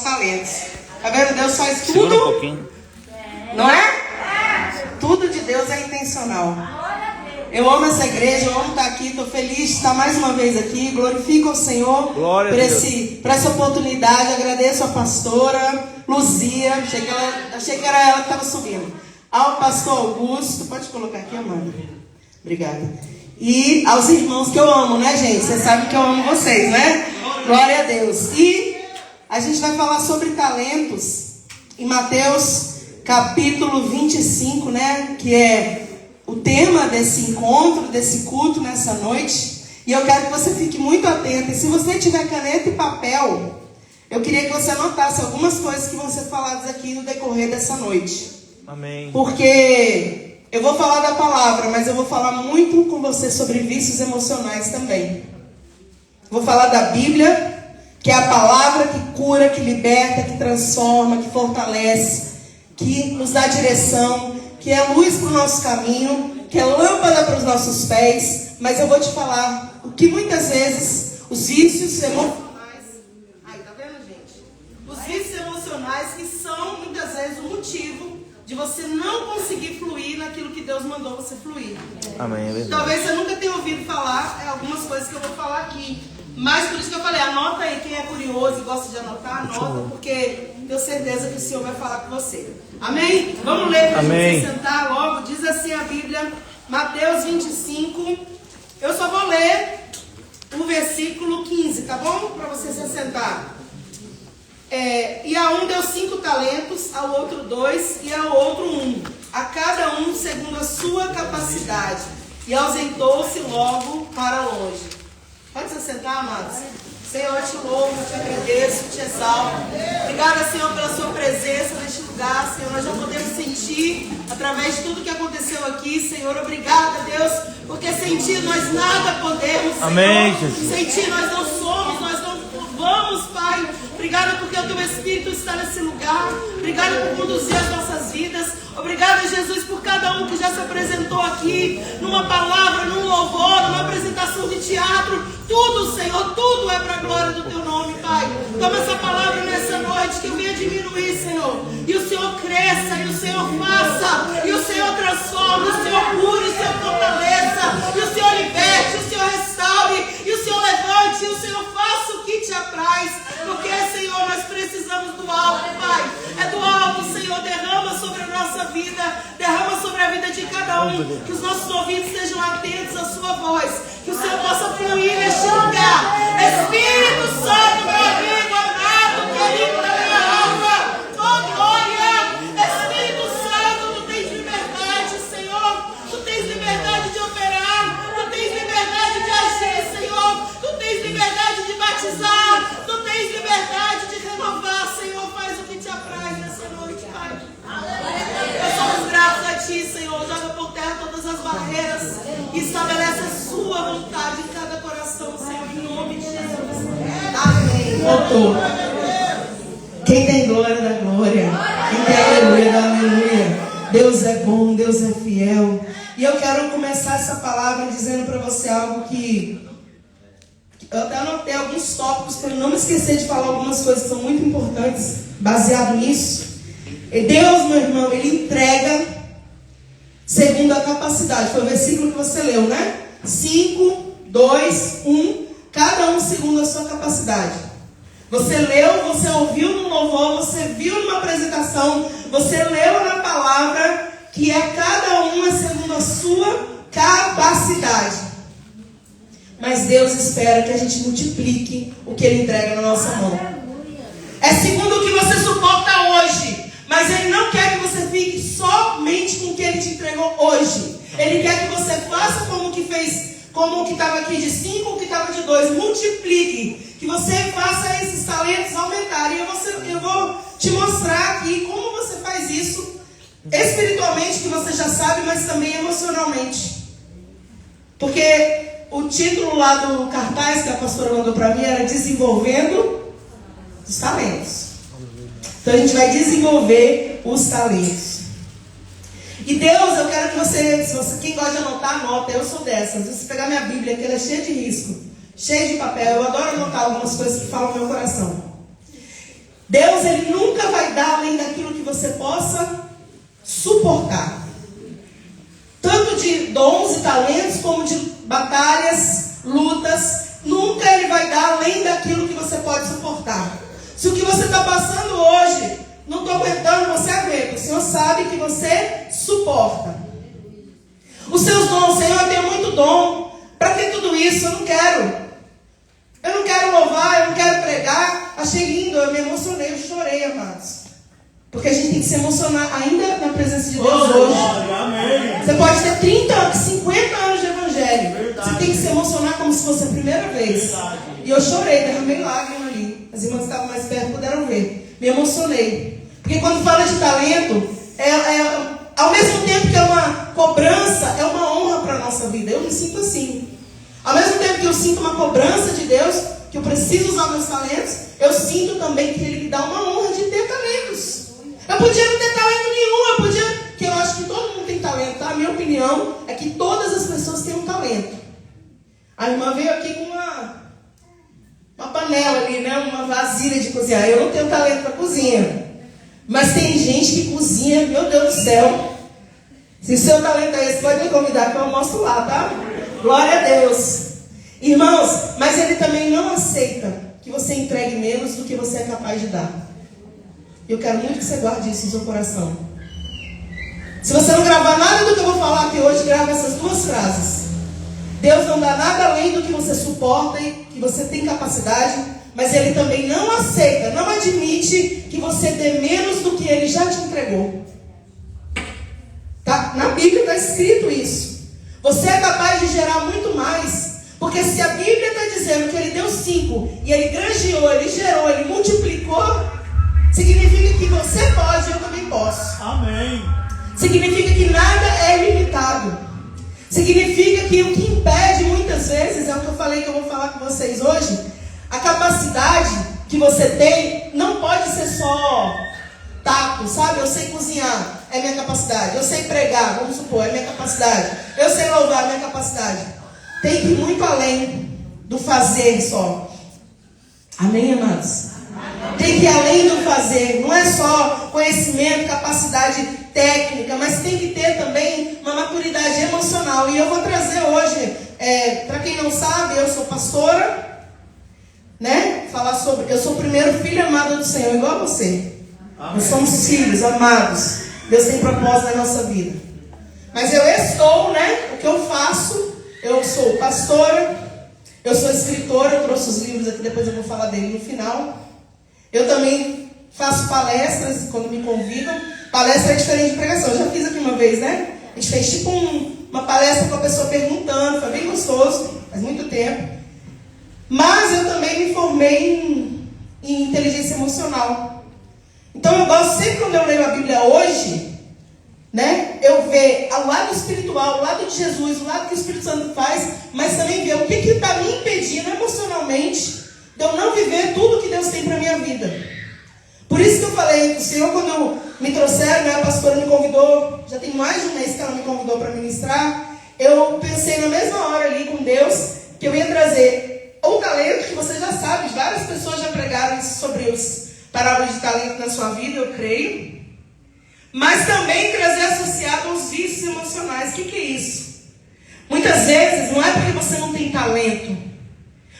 talentos. Tá vendo? Deus faz tudo. Segura um pouquinho. Não é? Tudo de Deus é intencional. Eu amo essa igreja, eu amo estar aqui, estou feliz de estar mais uma vez aqui. Glorifico ao Senhor por essa oportunidade. Agradeço a pastora Luzia. Achei que era ela que estava subindo. Ao pastor Augusto. Pode colocar aqui, Amanda. Obrigada. E aos irmãos que eu amo, né, gente? Vocês sabem que eu amo vocês, né? Glória a Deus. E a gente vai falar sobre talentos em Mateus capítulo 25, né? Que é o tema desse encontro, desse culto nessa noite. E eu quero que você fique muito atento. E se você tiver caneta e papel, eu queria que você anotasse algumas coisas que vão ser faladas aqui no decorrer dessa noite. Amém. Porque eu vou falar da palavra, mas eu vou falar muito com você sobre vícios emocionais também. Vou falar da Bíblia, que é a palavra que cura, que liberta, que transforma, que fortalece, que nos dá direção, que é luz para o nosso caminho, que é lâmpada para os nossos pés. Mas eu vou te falar o que muitas vezes os vícios emocionais... Ai, tá vendo, gente? Os vícios emocionais que são muitas vezes o motivo de você não conseguir fluir naquilo que Deus mandou você fluir. Amém, é verdade. Talvez você nunca tenha ouvido falar algumas coisas que eu vou falar aqui. Mas por isso que eu falei, anota aí, quem é curioso e gosta de anotar, anota, porque tenho certeza que o Senhor vai falar com você. Amém? Vamos ler para a gente se sentar logo. Diz assim a Bíblia, Mateus 25. Eu só vou ler o versículo 15, tá bom? Para você se sentar. E a um deu 5 talentos, ao outro 2 e ao outro 1. A cada um segundo a sua capacidade. E ausentou-se logo para longe. Pode se sentar, amados? Senhor, eu te louvo, te agradeço, te exalto. Obrigada, Senhor, pela sua presença neste lugar. Senhor, nós já podemos sentir através de tudo que aconteceu aqui. Senhor, obrigada, Deus, porque sem ti nós nada podemos, Senhor. Amém, Jesus. Sem ti nós não somos, nós não vamos, Pai. Obrigada porque o teu Espírito está nesse lugar. Obrigada por conduzir as nossas vidas. Obrigada, Jesus, por cada um que já se apresentou aqui, numa palavra, num louvor, numa apresentação de teatro. Tudo, Senhor, tudo é para a glória do teu nome, Pai. Toma essa palavra nessa noite, que eu venha diminuir, Senhor. E o Senhor cresça, e o Senhor faça, e o Senhor transforme, o Senhor cure, o Senhor fortaleça, e o Senhor liberte, o Senhor restaure, e o Senhor levante, e o Senhor faça o que te apraz. Porque, Senhor, nós precisamos do alto, Pai. É do alto, Senhor, derrama sobre a nossa vida, derrama sobre a vida de cada um. Que os nossos ouvidos estejam atentos à sua voz. Que o Senhor possa fluir neste lugar. Espírito Santo, meu amigo, amado, querido da minha alma. Oh, glória! Espírito Santo, tu tens liberdade, Senhor. Tu tens liberdade de operar. Tu tens liberdade de agir, Senhor. Tu tens liberdade de batizar. Tu tens liberdade de renovar, Senhor. Faz o que te apraz nessa noite, Pai. Nós somos gratos a ti, Senhor. Joga por terra todas as barreiras e estabelece a sua vontade em cada coração, Senhor, em nome de Jesus. Amém. Voltou. Quem tem glória da glória. Quem tem aleluia da aleluia. Deus é bom, Deus é fiel. E eu quero começar essa palavra dizendo para você algo que eu até anotei alguns tópicos para não me esquecer de falar algumas coisas que são muito importantes baseado nisso. E Deus, meu irmão, Ele entrega segundo a capacidade. Foi o versículo que você leu, né? 5, 2, 1. Cada um segundo a sua capacidade. Você leu, você ouviu no louvor, você viu numa apresentação, você leu na palavra, que é cada uma segundo a sua capacidade. Mas Deus espera que a gente multiplique o que Ele entrega na nossa mão. É segundo o que você suporta hoje. Mas Ele não quer que você fique somente com o que Ele te entregou hoje. Ele quer que você faça como que fez, como o que estava aqui de 5, o que estava de 2. Multiplique. Que você faça esses talentos aumentarem. Eu vou te mostrar aqui como você faz isso espiritualmente, que você já sabe, mas também emocionalmente. Porque o título lá do cartaz que a pastora mandou para mim era Desenvolvendo os Talentos. Então a gente vai desenvolver os talentos. E Deus, eu quero que você, quem gosta de anotar, anota. Eu sou dessas. Se você pegar minha Bíblia, que ela é cheia de risco, cheia de papel, eu adoro anotar algumas coisas que falam no meu coração. Deus, Ele nunca vai dar além daquilo que você possa suportar. Tanto de dons e talentos, como de batalhas, lutas. Nunca Ele vai dar além daquilo que você pode suportar. Se o que você está passando hoje, não estou aguentando, você aguenta. O Senhor sabe que você suporta. Os seus dons, Senhor, eu tenho muito dom. Para que tudo isso? Eu não quero. Eu não quero louvar, eu não quero pregar. Achei lindo, eu me emocionei, eu chorei, amados. Porque a gente tem que se emocionar ainda na presença de Deus hoje. Amém. Você pode ter 30 anos, 50 anos de evangelho. Verdade. Você tem que se emocionar como se fosse a primeira vez. Verdade. E eu chorei, derramei lágrimas ali. As irmãs que estavam mais perto puderam ver. Me emocionei. Porque quando fala de talento, ao mesmo tempo que é uma cobrança, é uma honra para a nossa vida. Eu me sinto assim. Ao mesmo tempo que eu sinto uma cobrança de Deus, que eu preciso usar meus talentos, eu sinto também que Ele me dá uma honra de ter talentos. Eu podia não ter talento nenhum, que eu acho que todo mundo tem talento, tá? A minha opinião é que todas as pessoas têm um talento. A irmã veio aqui com uma panela ali, né? Uma vasilha de cozinhar. Eu não tenho talento para cozinha. Mas tem gente que cozinha, meu Deus do céu. Se o seu talento é esse, pode me convidar que eu almoço lá, tá? Glória a Deus. Irmãos, mas Ele também não aceita que você entregue menos do que você é capaz de dar. Eu quero muito que você guarde isso no seu coração. Se você não gravar nada do que eu vou falar aqui hoje, grava essas duas frases. Deus não dá nada além do que você suporta e que você tem capacidade, mas Ele também não aceita, não admite que você dê menos do que Ele já te entregou. Tá? Na Bíblia está escrito isso. Você é capaz de gerar muito mais. Porque se a Bíblia está dizendo que Ele deu 5 e Ele granjeou, Ele gerou, Ele multiplicou, significa que você pode e eu também posso. Amém. Significa que nada é ilimitado. Significa que o que impede muitas vezes, é o que eu falei que eu vou falar com vocês hoje, a capacidade que você tem não pode ser só tato, sabe? Eu sei cozinhar, é minha capacidade. Eu sei pregar, vamos supor, é minha capacidade. Eu sei louvar, é minha capacidade. Tem que ir muito além do fazer só. Amém, amados? Tem que ir além do fazer. Não é só conhecimento, capacidade técnica, mas tem que ter também uma maturidade emocional. E eu vou trazer hoje, para quem não sabe, eu sou pastora, né? Falar sobre, eu sou o primeiro filho amado do Senhor, igual a você. Amém. Nós somos filhos amados. Deus tem propósito na nossa vida. Mas eu estou, né? O que eu faço, eu sou pastora, eu sou escritora, eu trouxe os livros aqui, depois eu vou falar dele no final. Eu também faço palestras quando me convidam. Palestra é diferente de pregação. Eu já fiz aqui uma vez, né? A gente fez tipo uma palestra com a pessoa perguntando. Foi bem gostoso, faz muito tempo. Mas eu também me formei em inteligência emocional. Então eu gosto, sempre quando eu leio a Bíblia hoje, né? Eu ver o lado espiritual, o lado de Jesus, o lado que o Espírito Santo faz, mas também ver o que está me impedindo emocionalmente de eu não viver tudo que Deus tem para a minha vida. Por isso que eu falei, o Senhor, quando me trouxeram, né, a pastora me convidou, já tem mais de um mês que ela me convidou para ministrar, eu pensei na mesma hora ali com Deus, que eu ia trazer o talento, que você já sabe, várias pessoas já pregaram sobre os parábolas de talento na sua vida, eu creio, mas também trazer associado aos vícios emocionais. O que é isso? Muitas vezes não é porque você não tem talento,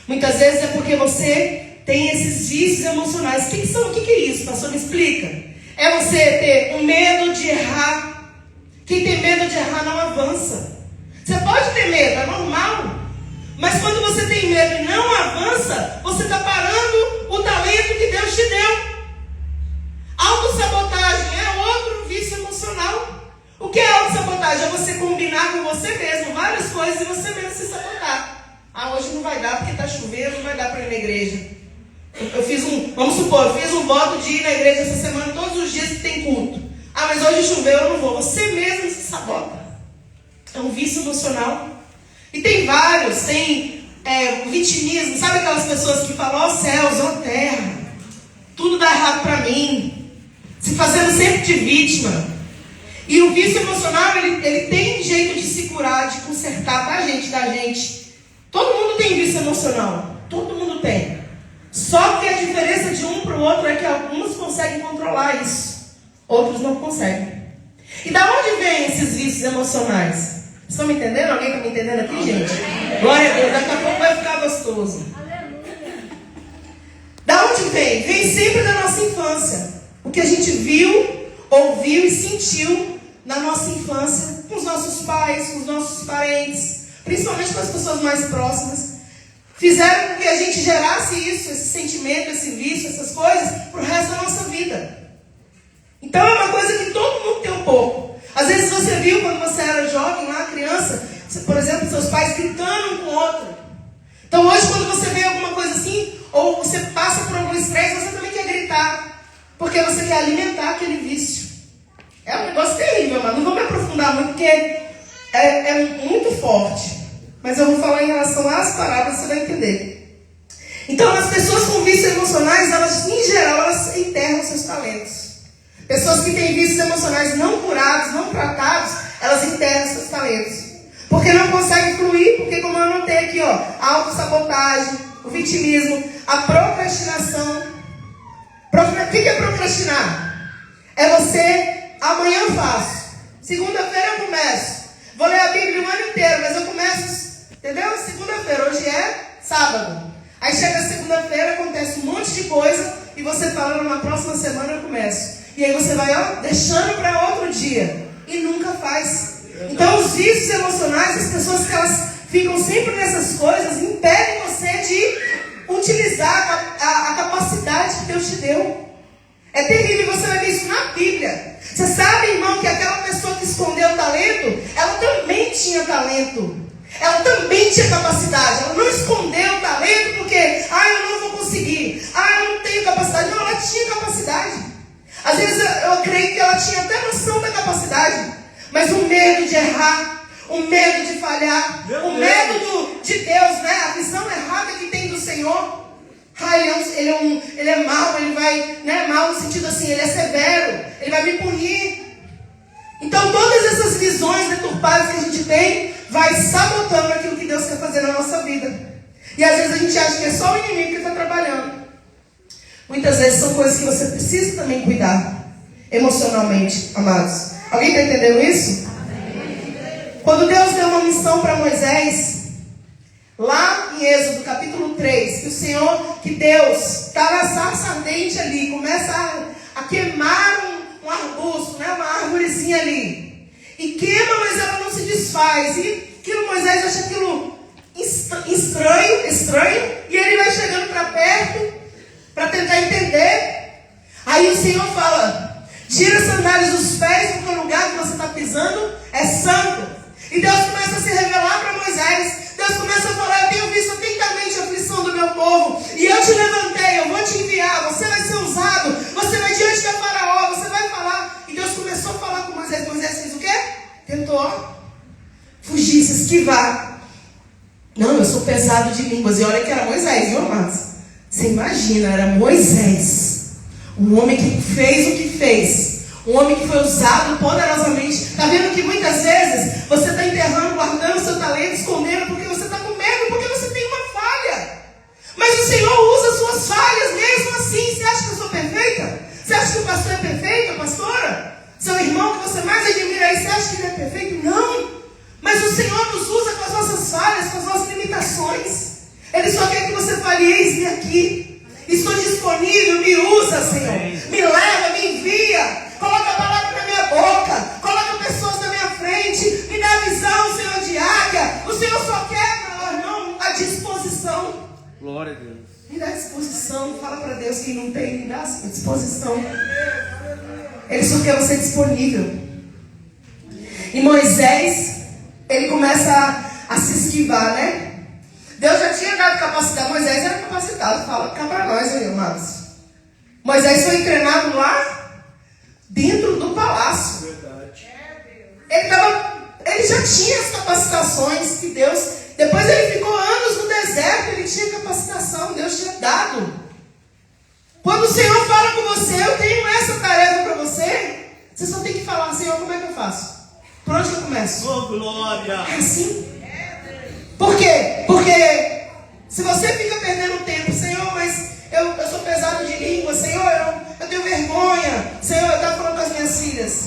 muitas vezes é porque você tem esses vícios emocionais. O que é isso, pastor? Me explica. É você ter um medo de errar. Quem tem medo de errar não avança. Você pode ter medo, é normal. Mas quando você tem medo e não avança, você está parando o talento que Deus te deu. Autossabotagem é outro vício emocional. O que é autossabotagem? É você combinar com você mesmo várias coisas e você mesmo se sabotar. Hoje não vai dar porque está chovendo, não vai dar para ir na igreja. Vamos supor, eu fiz um voto de ir na igreja essa semana todos os dias que tem culto. Mas hoje choveu, eu não vou. Você mesmo se sabota. É um vício emocional. E tem vários, tem vitimismo. Sabe aquelas pessoas que falam, ó céus, ó terra, tudo dá errado para mim. Se fazendo sempre de vítima. E o vício emocional, ele tem jeito de se curar, de consertar, da gente. Todo mundo tem vício emocional. Todo mundo tem. Só Só que a diferença de um para o outro é que alguns conseguem controlar isso, outros não conseguem. E da onde vêm esses vícios emocionais? Vocês estão me entendendo? Alguém está me entendendo aqui, gente? Glória a Deus, daqui a pouco vai ficar gostoso. Da onde vem? Vem sempre da nossa infância. O que a gente viu, ouviu e sentiu na nossa infância, com os nossos pais, com os nossos parentes, principalmente com as pessoas mais próximas, fizeram com que a gente gerasse isso, esse sentimento, esse vício, essas coisas, para o resto da nossa vida. Então é uma coisa que todo mundo tem um pouco. Às vezes você viu quando você era jovem, lá, criança, por exemplo, seus pais gritando um com o outro. Então hoje quando você vê alguma coisa assim, ou você passa por algum estresse, você também quer gritar, porque você quer alimentar aquele vício. É um negócio terrível, mas não vou me aprofundar muito, porque é muito forte. Mas eu vou falar em relação às palavras, você vai entender. Então as pessoas com vícios emocionais, elas em geral, elas enterram seus talentos. Pessoas que têm vícios emocionais não curados, não tratados, elas enterram seus talentos. Porque não conseguem fluir, porque como eu anotei aqui, ó, a autossabotagem, o vitimismo, a procrastinação. O que é procrastinar? É você, amanhã eu faço, segunda-feira eu começo, vou ler a Bíblia o ano inteiro, mas eu começo, entendeu? Segunda-feira, hoje é sábado. Aí chega a segunda-feira, acontece um monte de coisa, e você fala, na próxima semana eu começo. E aí você vai, ó, deixando para outro dia, e nunca faz. Então os vícios emocionais, as pessoas que elas ficam sempre nessas coisas, impedem você de utilizar a capacidade que Deus te deu. É terrível, você vai ver isso na Bíblia. Você sabe, irmão, que aquela pessoa que escondeu o talento, ela também tinha talento. Ela também tinha capacidade. Ela não escondeu o talento porque, eu não vou conseguir. Eu não tenho capacidade. Não, ela tinha capacidade. Às vezes eu creio que ela tinha até noção da capacidade. Mas o medo de errar, o medo de falhar, o medo de Deus, né? A visão errada que tem do Senhor. Ele é mau, ele vai, né? Mau no sentido assim, ele é severo, ele vai me punir. Então todas essas visões deturpadas que a gente tem, vai sabotando aquilo que Deus quer fazer na nossa vida. E às vezes a gente acha que é só o inimigo que está trabalhando. Muitas vezes são coisas que você precisa também cuidar, emocionalmente, amados. Alguém está entendendo isso? Quando Deus deu uma missão para Moisés, lá em Êxodo capítulo 3, que Deus está na sarça ardente ali, começa a queimar um arbusto, né, uma árvorezinha ali, e queima, mas ela não se desfaz, e Moisés acha aquilo estranho, e ele vai chegando para perto, para tentar entender. Aí o Senhor fala, tira as sandálias dos pés, porque o lugar que você está pisando é santo. E Deus começa a se revelar para Moisés. Deus começa a falar, eu tenho visto atentamente a aflição do meu povo, e eu te levantei, eu vou te enviar, você vai ser usado, você vai diante da Faraó, você vai falar. E Deus começou a falar com Moisés. Moisés fez o quê? Tentou fugir, se esquivar. Não, eu sou pesado de línguas. E olha que era Moisés, viu, amados? Você imagina, era Moisés, um homem que fez o que fez, um homem que foi usado poderosamente. Está vendo que muitas vezes você está enterrando, guardando o seu talento, escondendo, porque você está com medo, porque você tem uma falha. Mas o Senhor usa suas falhas mesmo assim. Você acha que eu sou perfeita? Você acha que o pastor é perfeito, a pastora? Seu irmão que você mais admira aí, você acha que ele é perfeito? Não. Mas o Senhor nos usa com as nossas falhas, com as nossas limitações. Ele só quer que você fale, eis-me aqui, estou disponível, me usa, Senhor, me leva, me envia, coloca a palavra na minha boca, coloca pessoas na minha frente, me dá visão, Senhor, de águia. O Senhor só quer, meu irmão, a disposição. Glória a Deus. Me dá disposição, fala para Deus quem não tem, me dá a disposição. Ele só quer você disponível. E Moisés, ele começa a se esquivar, né? Deus já tinha dado capacidade. Moisés era capacitado. Fala cá para nós aí, amados. Moisés foi treinado lá dentro do palácio. Verdade. Ele já tinha as capacitações que Deus... Depois ele ficou anos no deserto. Ele tinha capacitação. Deus tinha dado. Quando o Senhor fala com você, eu tenho essa tarefa para você, você só tem que falar, Senhor, como é que eu faço? Por onde que eu começo? Oh, glória! É assim. Por quê? Porque se você fica perdendo tempo Senhor, mas eu sou pesado de língua. Senhor, eu tenho vergonha. Senhor, eu estava falando com as minhas filhas.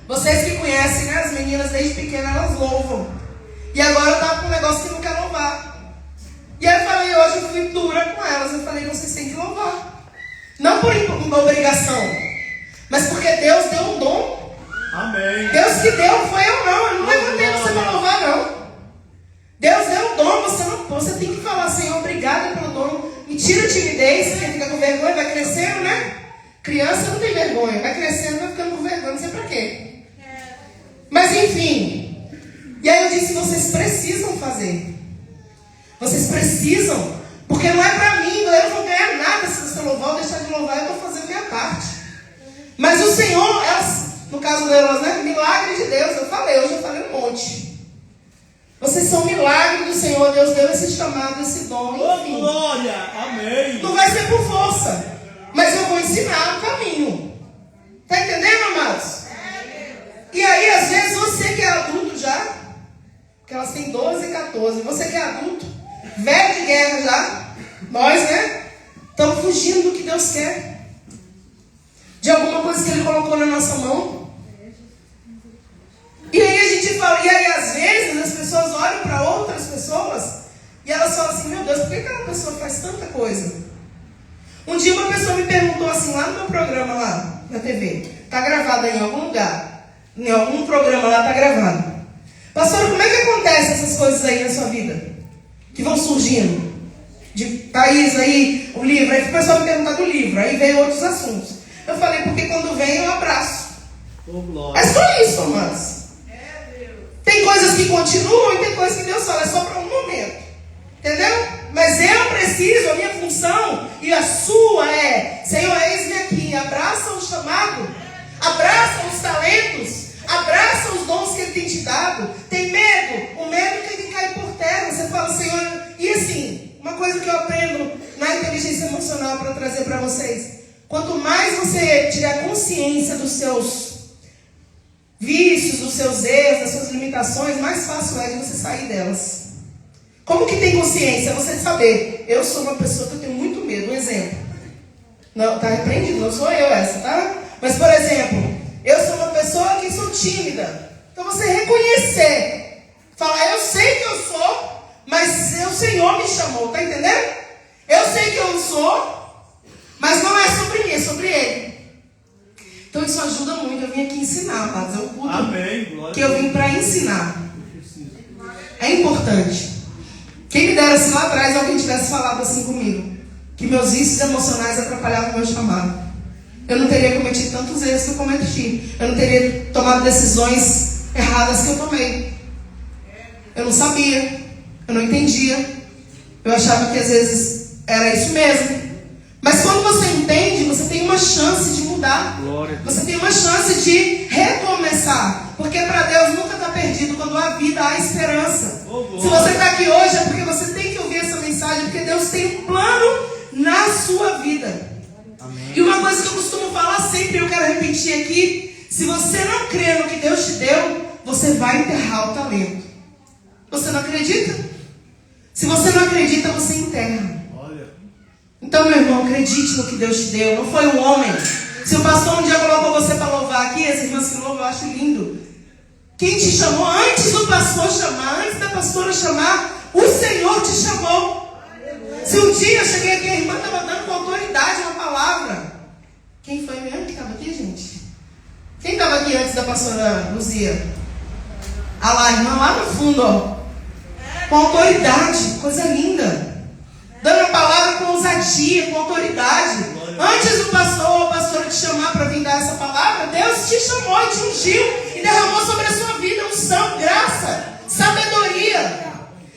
Vocês que conhecem, né? As meninas desde pequenas, elas louvam. E agora eu estava com um negócio que não quer louvar. E aí eu falei, hoje eu fui dura com elas. Eu falei, vocês têm que louvar. Não por obrigação, mas porque Deus deu um dom. Amém. Deus que deu, foi eu não. Eu não levantei você para louvar, não. Deus deu um dom, você tem que falar, Senhor, obrigado pelo dom. Me tira a timidez, porque fica com vergonha, vai crescendo, né? Criança não tem vergonha, vai crescendo, vai ficando com vergonha, não sei pra quê. Mas enfim. E aí eu disse, vocês precisam fazer. Vocês precisam, porque não é pra mim, eu não vou ganhar nada se você louvar ou deixar de louvar, eu estou fazendo a minha parte. Mas o Senhor, no caso delas, né? Milagre de Deus, hoje eu falei um monte. Vocês são milagre do Senhor, Deus deu esse chamado, esse dom, enfim. Oh, glória, amém. Não vai ser por força, mas eu vou ensinar o caminho. Tá entendendo, amados? E aí, às vezes, você que é adulto já, porque elas têm 12 e 14, você que é adulto, velho de guerra já, nós, né? Estamos fugindo do que Deus quer. De alguma coisa que Ele colocou na nossa mão. E aí a gente fala, e aí às vezes as pessoas olham para outras pessoas e elas falam assim, meu Deus, por que aquela pessoa faz tanta coisa? Um dia uma pessoa me perguntou assim, lá no meu programa lá na TV, está gravado aí em algum lugar, em algum programa lá está gravado. Pastor, como é que acontece essas coisas aí na sua vida? Que vão surgindo? De Thaís aí, o livro, aí o pessoal me pergunta do livro, aí veio outros assuntos. Eu falei, porque quando vem eu abraço. É só isso, amados. Tem coisas que continuam e tem coisas que Deus fala, é só para um momento. Entendeu? Mas eu preciso, a minha função e a sua é, Senhor, eis-me aqui, abraça o chamado, abraça os talentos, abraça os dons que Ele tem te dado. Tem medo? O medo tem que cair por terra. Você fala, Senhor, e assim, uma coisa que eu aprendo na inteligência emocional para trazer para vocês, quanto mais você tiver consciência dos seus vícios, dos seus erros, das suas limitações, mais fácil é de você sair delas. Como que tem consciência? Você saber, eu sou uma pessoa que eu tenho muito medo. Um exemplo. Não, tá repreendido, não sou eu essa, tá? Mas, por exemplo, eu sou uma pessoa que sou tímida. Então você reconhecer, falar, eu sei que eu sou, mas o Senhor me chamou, tá entendendo? Eu sei que eu sou, mas não é sobre mim, é sobre Ele. Então isso ajuda muito. Eu vim aqui ensinar, amados. É um culto que eu vim para ensinar. É importante. Quem me dera se lá atrás alguém tivesse falado assim comigo, que meus vícios emocionais atrapalhavam o meu chamado, eu não teria cometido tantos erros que eu cometi. Eu não teria tomado decisões erradas que eu tomei. Eu não sabia, eu não entendia. Eu achava que às vezes era isso mesmo. Mas quando você entende, você tem uma chance de mudar. Você tem uma chance de recomeçar. Porque para Deus nunca está perdido. Quando há vida, há esperança. Se você está aqui hoje, é porque você tem que ouvir essa mensagem. Porque Deus tem um plano na sua vida. Amém. E uma coisa que eu costumo falar sempre, eu quero repetir aqui. Se você não crê no que Deus te deu, você vai enterrar o talento. Você não acredita? Se você não acredita, você enterra. Então, meu irmão, acredite no que Deus te deu. Não foi um homem. Se o pastor um dia colocou você para louvar aqui, as irmãs que louvam, eu acho lindo. Quem te chamou antes do pastor chamar, antes da pastora chamar, o Senhor te chamou. Se um dia eu cheguei aqui, a irmã estava dando com autoridade uma palavra. Quem foi mesmo que estava aqui, gente? Quem estava aqui antes da pastora Luzia? Ah lá, a irmã lá no fundo, ó. Com autoridade, coisa linda. Dando a palavra com ousadia, com autoridade. Antes do pastor ou a pastora te chamar para vir dar essa palavra, Deus te chamou e te ungiu e derramou sobre a sua vida unção, graça, sabedoria.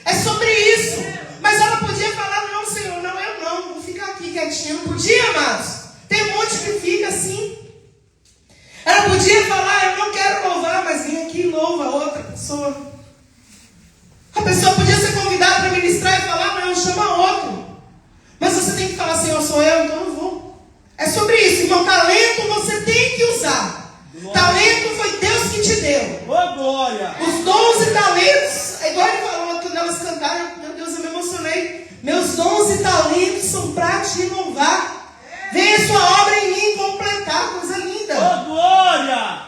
É sobre isso. Mas ela podia falar, não, Senhor, não, eu não, vou ficar aqui quietinha. Não podia, amados? Tem um monte que fica assim. Ela podia falar, eu não quero louvar, mas vem aqui e louva outra pessoa. A pessoa podia ser convidada para ministrar e falar, não, chama outro. Mas você tem que falar, Senhor, sou eu, então eu vou. É sobre isso, irmão. Talento você tem que usar. Glória. Talento foi Deus que te deu. Oh, glória. Os dons e talentos, igual ele falou quando elas cantaram, meu Deus, eu me emocionei. Meus dons e talentos são para te louvar. Venha sua obra em mim completar, coisa linda. Oh, glória!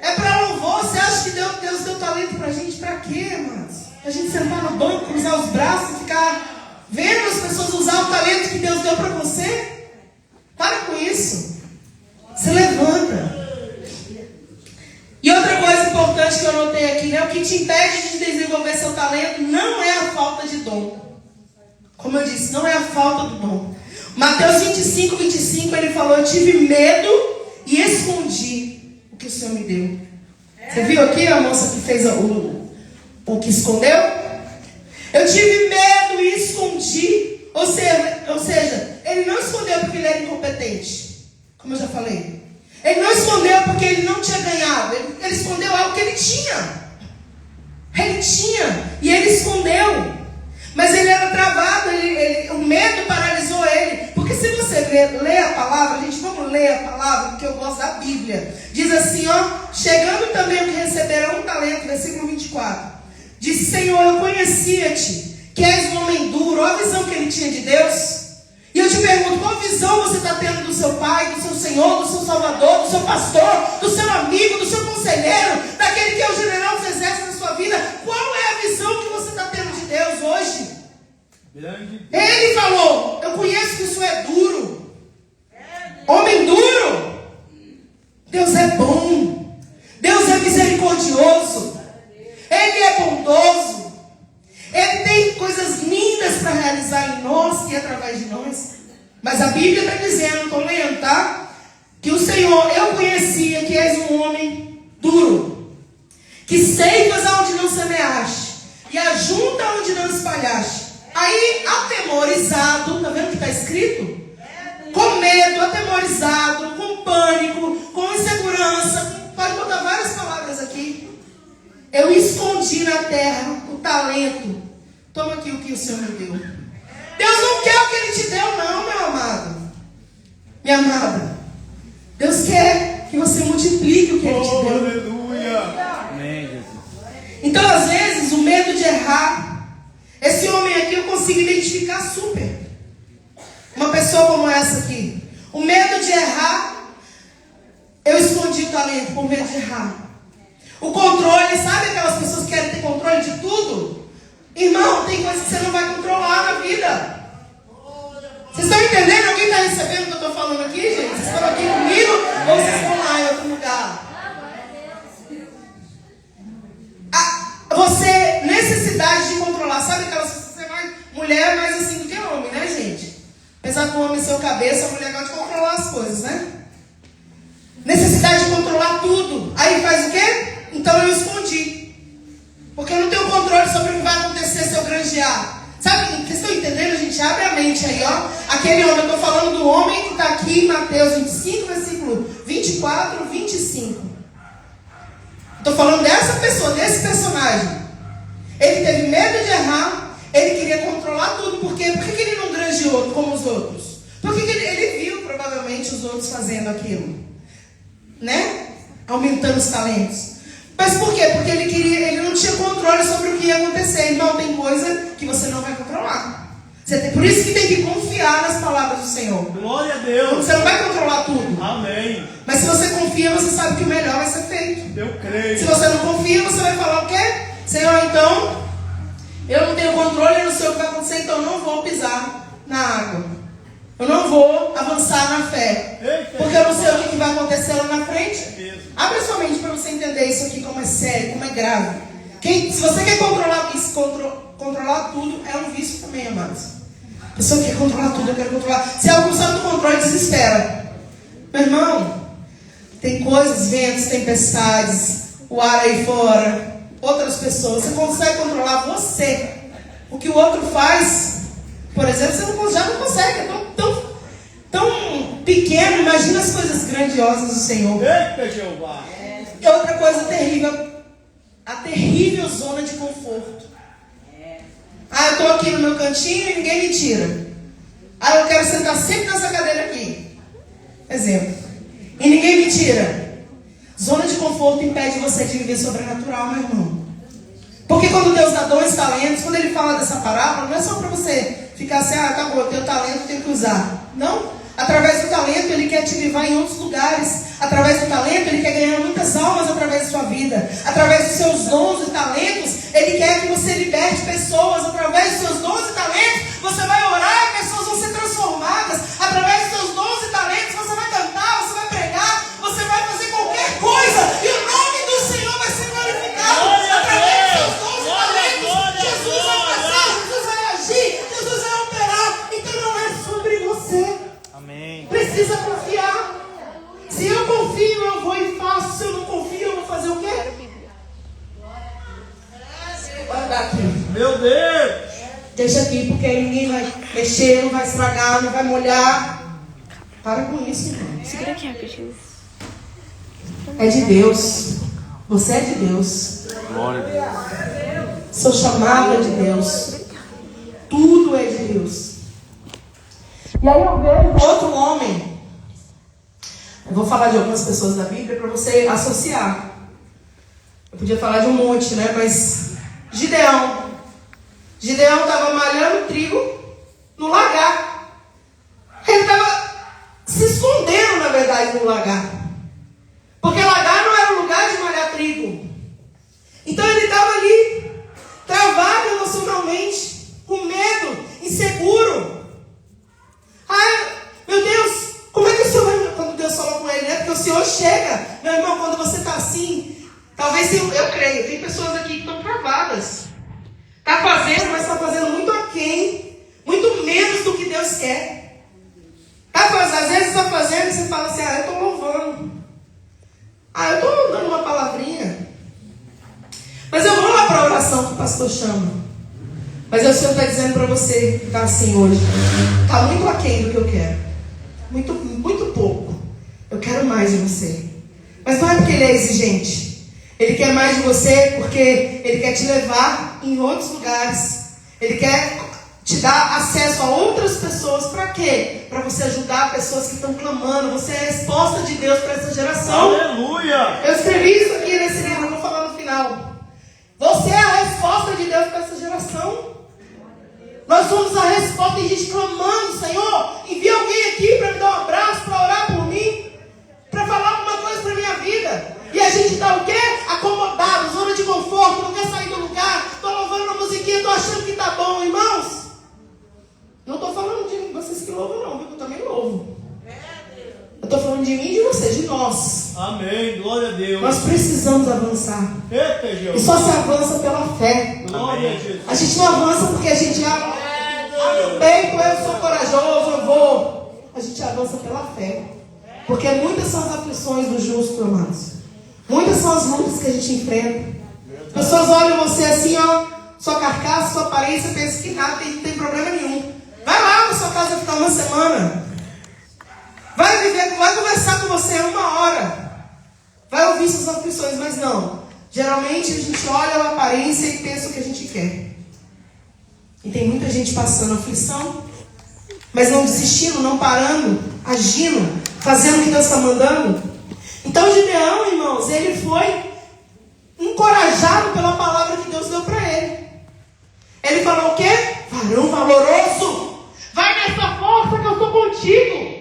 É para louvor. Você acha que Deus deu talento pra gente? Pra quê, irmãos? A gente sentar no banco, cruzar os braços e ficar vendo as pessoas usar o talento que Deus deu para você? Para com isso. Se levanta. E outra coisa importante que eu anotei aqui, né? O que te impede de desenvolver seu talento não é a falta de dom. Como eu disse, não é a falta do dom. Mateus 25, 25, ele falou: eu tive medo e escondi o que o Senhor me deu. Você viu aqui a moça que fez o que escondeu? Eu tive medo e escondi. Ou seja, ele não escondeu porque ele era incompetente, como eu já falei. Ele não escondeu porque ele não tinha ganhado. Ele escondeu algo que ele tinha. Ele tinha. E ele escondeu. Mas ele era travado. O medo paralisou ele. Porque se você lê a palavra, gente, vamos ler a palavra, porque eu gosto da Bíblia. Diz assim, ó: chegando também o que receberam um talento, versículo 24. Disse: Senhor, eu conhecia-te, que és um homem duro. Olha a visão que ele tinha de Deus. E eu te pergunto, qual visão você está tendo do seu pai, do seu Senhor, do seu Salvador, do seu pastor, do seu amigo, do seu conselheiro, daquele que é o general dos exércitos na sua vida? Qual é a visão que você está tendo de Deus hoje? Ele falou: eu conheço que o Senhor é duro. Homem duro. Deus é bom. Deus é misericordioso. Ele é bondoso. Ele tem coisas lindas para realizar em nós e através de nós. Mas a Bíblia está dizendo, estou lendo, tá? Que o Senhor, eu conhecia que és um homem duro, que ceifas aonde não semeaste e ajunta aonde não espalhaste. Aí, atemorizado, está vendo o que está escrito? Com medo, atemorizado, com pânico, com insegurança. Pode botar várias palavras aqui. Eu escondi na terra o talento. Toma aqui o que o Senhor me deu. Deus não quer o que Ele te deu, não, meu amado. Minha amada. Deus quer que você multiplique o que Ele te deu. Aleluia. Amém, Jesus. Então, às vezes, o medo de errar. Esse homem aqui eu consigo identificar super. Uma pessoa como essa aqui. O medo de errar. Eu escondi o talento por medo de errar. O controle, sabe aquelas pessoas que querem ter controle de tudo? Irmão, tem coisas que você não vai controlar na vida. Vocês estão entendendo? Alguém está recebendo o que eu estou falando aqui, gente? Vocês estão aqui comigo ou vocês estão lá em outro lugar? Você, necessidade de controlar. Sabe aquelas pessoas que você vai... Mulher é mais assim do que homem, né, gente? Apesar que o homem é seu cabeça, a mulher gosta de controlar as coisas, né? Necessidade de controlar tudo. Aí faz o quê? Então eu escondi. Porque eu não tenho controle sobre o que vai acontecer se eu granjear. Sabe, vocês estão entendendo? A gente abre a mente aí, ó. Aquele homem, eu estou falando do homem que está aqui em Mateus 25, versículo 24, 25. Estou falando dessa pessoa, desse personagem. Ele teve medo de errar. Ele queria controlar tudo. Por quê? Por que ele não granjeou como os outros? Porque ele viu provavelmente os outros fazendo aquilo, né? Aumentando os talentos. Mas por quê? Porque ele não tinha controle sobre o que ia acontecer. Então tem coisa que você não vai controlar. Por isso que tem que confiar nas palavras do Senhor. Glória a Deus. Você não vai controlar tudo. Amém. Mas se você confia, você sabe que o melhor vai ser feito. Eu creio. Se você não confia, você vai falar o quê? Senhor, então, eu não tenho controle, eu não sei o que vai acontecer, então eu não vou pisar na água. Eu não vou avançar na fé. Porque eu não sei o que vai acontecer lá na frente. Abre sua mente para você entender isso aqui, como é sério, como é grave. Se você quer controlar isso, controlar tudo é um vício também, amados. A pessoa quer controlar tudo, eu quero controlar. Se algo sai do controle, desespera. Meu irmão, tem coisas, ventos, tempestades, o ar aí fora, outras pessoas. Você consegue controlar você. O que o outro faz, por exemplo, você já não consegue. É tão pequeno. Imagina as coisas grandiosas do Senhor. Eita, Jeová. E outra coisa terrível, a terrível zona de conforto. Eu estou aqui no meu cantinho e ninguém me tira. Eu quero sentar sempre nessa cadeira aqui. Exemplo. E ninguém me tira. Zona de conforto impede você de viver sobrenatural, meu irmão. Porque quando Deus dá 2 talentos, quando Ele fala dessa parábola, não é só para você ficar assim, tá bom, eu tenho talento, eu tenho que usar. Não. Através do talento, Ele quer te levar em outros lugares. Através do talento, Ele quer ganhar muitas almas através da sua vida. Através dos seus dons e talentos, Ele quer que você liberte pessoas. Através dos seus dons e talentos, você vai orar e pessoas vão ser transformadas. Através dos seus dons e talentos, você vai cantar, você vai pregar, você vai fazer qualquer coisa. E o nome do Senhor vai ser glorificado. Através dos seus dons e talentos, Jesus vai fazer, Jesus vai agir, Jesus vai operar. Então não é sobre você. Amém. Precisa confiar. Se eu confio, eu vou e faço. Se eu não confio, eu vou fazer o quê? Guardar aqui. Meu Deus. Deixa aqui, porque aí ninguém vai mexer, não vai estragar, não vai molhar. Para com isso, irmão. Segura aqui rapidinho. É de Deus. Você é de Deus. Glória a Deus. Seu chamado é de Deus. Tudo é de Deus. E aí eu vejo outro homem. Eu vou falar de algumas pessoas da Bíblia para você associar. Eu podia falar de um monte, né? Mas Gideão. Gideão estava malhando trigo no lagar. Ele estava se escondendo, na verdade, no lagar. Porque lagar não era o lugar de malhar trigo. Então ele estava ali, travado emocionalmente, com medo, inseguro. Ai, meu Deus, como é que o Senhor vai... Quando Deus falou com ele, né? Porque o Senhor chega. Meu irmão, quando você está assim, talvez eu creio, tem pessoas aqui que estão travadas. Está fazendo, mas está fazendo muito aquém, muito menos do que Deus quer. Às vezes está fazendo e você fala assim, eu estou louvando. Eu estou dando uma palavrinha. Mas eu vou lá para a oração que o pastor chama. Mas o Senhor está dizendo para você que está assim hoje. Está muito aquém do que eu quero. Muito, muito pouco. Eu quero mais de você. Mas não é porque Ele é exigente. Ele quer mais de você porque Ele quer te levar em outros lugares. Ele quer te dar acesso a outras pessoas. Para quê? Para você ajudar pessoas que estão clamando. Você é a resposta de Deus para essa geração. Aleluia. Eu escrevi isso aqui nesse livro, eu vou falar no final. Você é a resposta de Deus para essa geração. Nós somos a resposta. Tem gente clamando, Senhor, envia alguém aqui para me dar um abraço, para orar por mim, para falar alguma coisa para a minha vida. E a gente está o quê? Acomodado, zona de conforto, não quer sair do lugar. Estou louvando uma musiquinha, estou achando que está bom, irmãos. Não estou falando de vocês que louvam não, porque eu também louvo. Eu estou falando de mim e de vocês, de nós. Amém. Glória a Deus. Nós precisamos avançar. Eita, E Jesus. só se avança pela fé. Glória a Jesus. A gente não avança porque a gente abre o peito, eu sou corajoso, eu vou. A gente avança pela fé. Porque muitas são as aflições do justo, amados. Muitas são as lutas que a gente enfrenta. Pessoas olham você assim, ó, sua carcaça, sua aparência, pensam que nada, não tem problema nenhum. Vai lá na sua casa ficar uma semana. Vai conversar com você 1 hora. Vai ouvir suas aflições, mas não. Geralmente a gente olha a aparência e pensa o que a gente quer. E tem muita gente passando aflição, mas não desistindo, não parando, agindo, fazendo o que Deus está mandando. Então Gideão, irmãos, ele foi encorajado pela palavra que Deus deu para ele. Ele falou o quê? Varão valoroso, vai nessa força que eu estou contigo.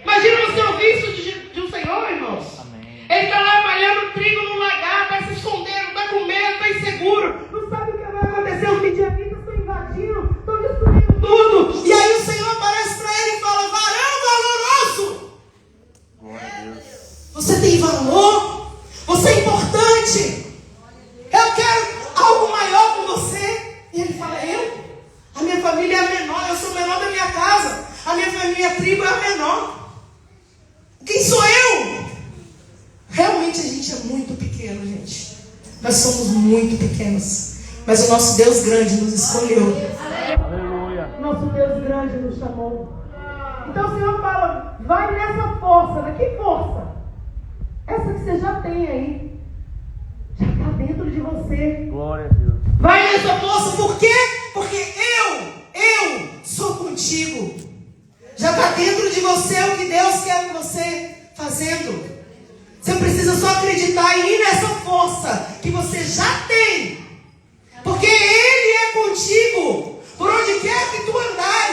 Imagina você ouvir isso de um Senhor, irmãos. Amém. Ele está lá malhando trigo no lagar, está se escondendo, está com medo, está inseguro, não sabe o que vai acontecer, os midianitas estão invadindo, estão destruindo tudo. E aí o Senhor aparece para ele e fala, varão valoroso. Glória a Deus. Você tem valor, você é importante. Eu quero algo maior com você. E ele fala, a minha família é a menor, eu sou o menor da minha casa, minha tribo é a menor. Quem sou eu? Realmente a gente é muito pequeno, gente. Nós somos muito pequenos. Mas o nosso Deus grande nos escolheu. Aleluia. Nosso Deus grande nos chamou. Então o Senhor fala, vai nessa força. Né? Que força? Essa que você já tem aí. Já está dentro de você. Glória a Deus. Vai nessa força, por quê? Porque eu sou contigo. Já está dentro de você o que Deus quer você fazendo. Você precisa só acreditar e ir nessa força que você já tem. Porque Ele é contigo. Por onde quer que tu andares.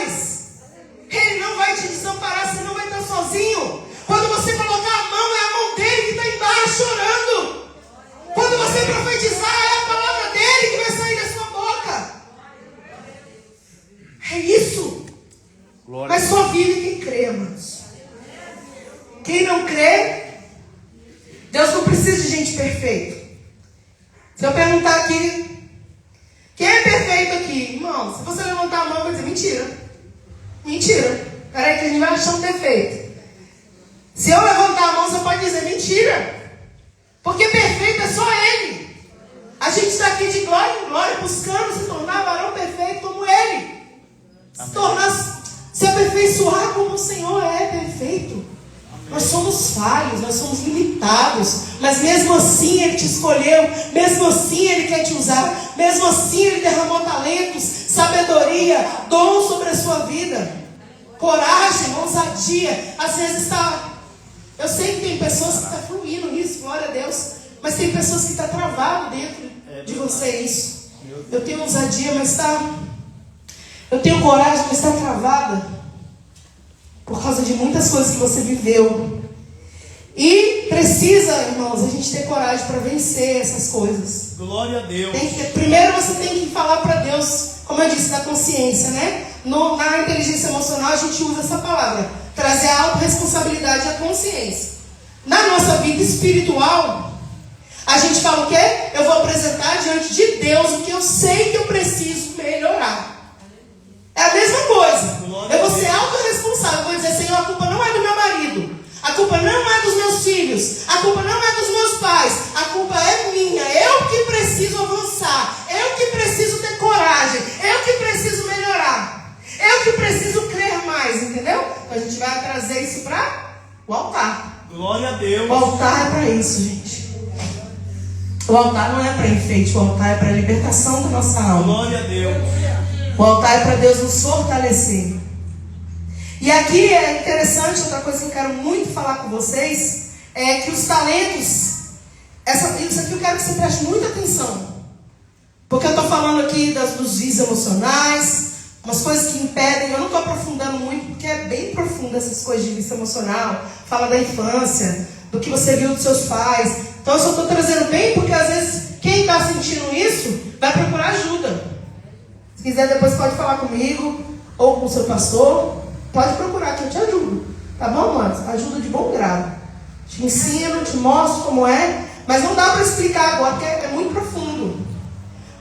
Quem não crê, Deus não precisa de gente perfeita. Se eu perguntar aqui, quem é perfeito aqui? Irmão, se você levantar a mão, vai dizer mentira. Mentira. Peraí que a gente vai achar um defeito. Se eu levantar a mão, você pode dizer mentira. Porque perfeito é só Ele. A gente está aqui de glória em glória, buscando se tornar varão perfeito como Ele. Se aperfeiçoar como o Senhor é perfeito. Nós somos falhos, nós somos limitados. Mas mesmo assim Ele te escolheu. Mesmo assim Ele quer te usar. Mesmo assim Ele derramou talentos, sabedoria, dom sobre a sua vida. Coragem, ousadia. Às vezes está... Eu sei que tem pessoas que estão fluindo nisso, glória a Deus. Mas tem pessoas que estão travadas dentro de você isso. Eu tenho ousadia, mas está... Eu tenho coragem, mas está travada. Por causa de muitas coisas que você viveu. E precisa, irmãos, a gente ter coragem para vencer essas coisas. Glória a Deus. Primeiro você tem que falar para Deus, como eu disse, da consciência, né? Na inteligência emocional a gente usa essa palavra. Trazer a autorresponsabilidade à consciência. Na nossa vida espiritual, a gente fala o quê? Eu vou apresentar diante de Deus o que eu sei que eu preciso melhorar. É a mesma coisa. Eu vou ser autorresponsável. Eu vou dizer, Senhor, a culpa não é do meu marido. A culpa não é dos meus filhos. A culpa não é dos meus pais. A culpa é minha. Eu que preciso avançar. Eu que preciso ter coragem. Eu que preciso melhorar. Eu que preciso crer mais. Entendeu? Então a gente vai trazer isso para o altar. Glória a Deus. O altar é para isso, gente. O altar não é para enfeite. O altar é para a libertação da nossa alma. Glória a Deus. O altar é para Deus nos fortalecer. E aqui é interessante, outra coisa que eu quero muito falar com vocês, é que os talentos, isso aqui eu quero que você preste muita atenção. Porque eu estou falando aqui dos vícios emocionais, umas coisas que impedem, eu não estou aprofundando muito, porque é bem profundo essas coisas de vício emocional, fala da infância, do que você viu dos seus pais. Então eu só estou trazendo bem, porque às vezes quem está sentindo isso, vai procurar ajuda. Se quiser, depois pode falar comigo ou com o seu pastor. Pode procurar que eu te ajudo. Tá bom, mano? Ajuda de bom grado. Te ensino, te mostro como é. Mas não dá para explicar agora, porque é muito profundo.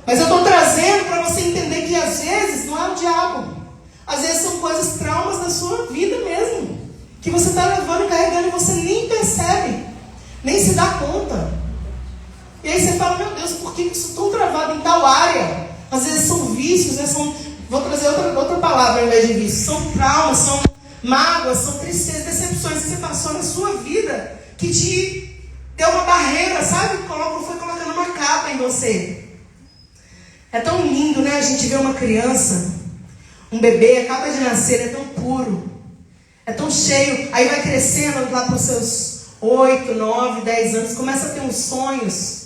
Mas eu estou trazendo para você entender que às vezes não é o diabo. Às vezes são coisas, traumas da sua vida mesmo. Que você está levando e carregando e você nem percebe. Nem se dá conta. E aí você fala, meu Deus, por que isso tão travado em tal área? Às vezes são vícios, né? Vou trazer outra palavra ao invés de vícios. São traumas, são mágoas, são tristezas, decepções que você passou na sua vida que te deu uma barreira, sabe? Foi colocando uma capa em você. É tão lindo, né? A gente vê uma criança, um bebê, acaba de nascer, é tão puro, é tão cheio. Aí vai crescendo lá para os seus 8, 9, 10 anos, começa a ter uns sonhos.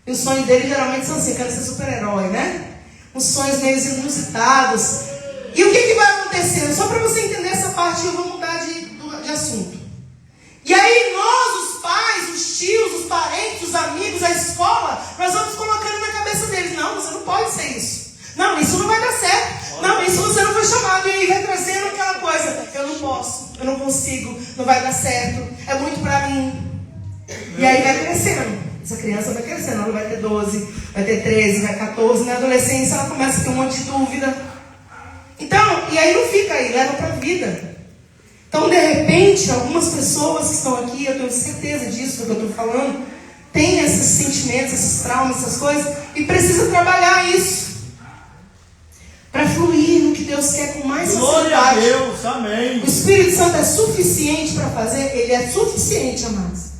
E os sonhos dele geralmente são assim, quero ser super-herói, né? Uns sonhos meio inusitados. E o que vai acontecendo? Só para você entender essa parte, eu vou mudar de assunto. E aí nós, os pais, os tios, os parentes, os amigos, a escola, nós vamos colocando na cabeça deles, não, você não pode ser isso. Não, isso não vai dar certo. Não, isso você não foi chamado. E aí vai trazendo aquela coisa, eu não posso, eu não consigo, não vai dar certo, é muito para mim. E aí vai crescendo. Essa criança vai crescendo, ela vai ter 12, vai ter 13, vai ter 14. Na adolescência ela começa a ter um monte de dúvida. Então, e aí não fica aí, leva para a vida. Então, de repente, algumas pessoas que estão aqui, eu tenho certeza disso, do que eu estou falando, têm esses sentimentos, esses traumas, essas coisas, e precisa trabalhar isso. Para fluir no que Deus quer com mais facilidade. Glória a Deus, amém. O Espírito Santo é suficiente para fazer? Ele é suficiente, amados.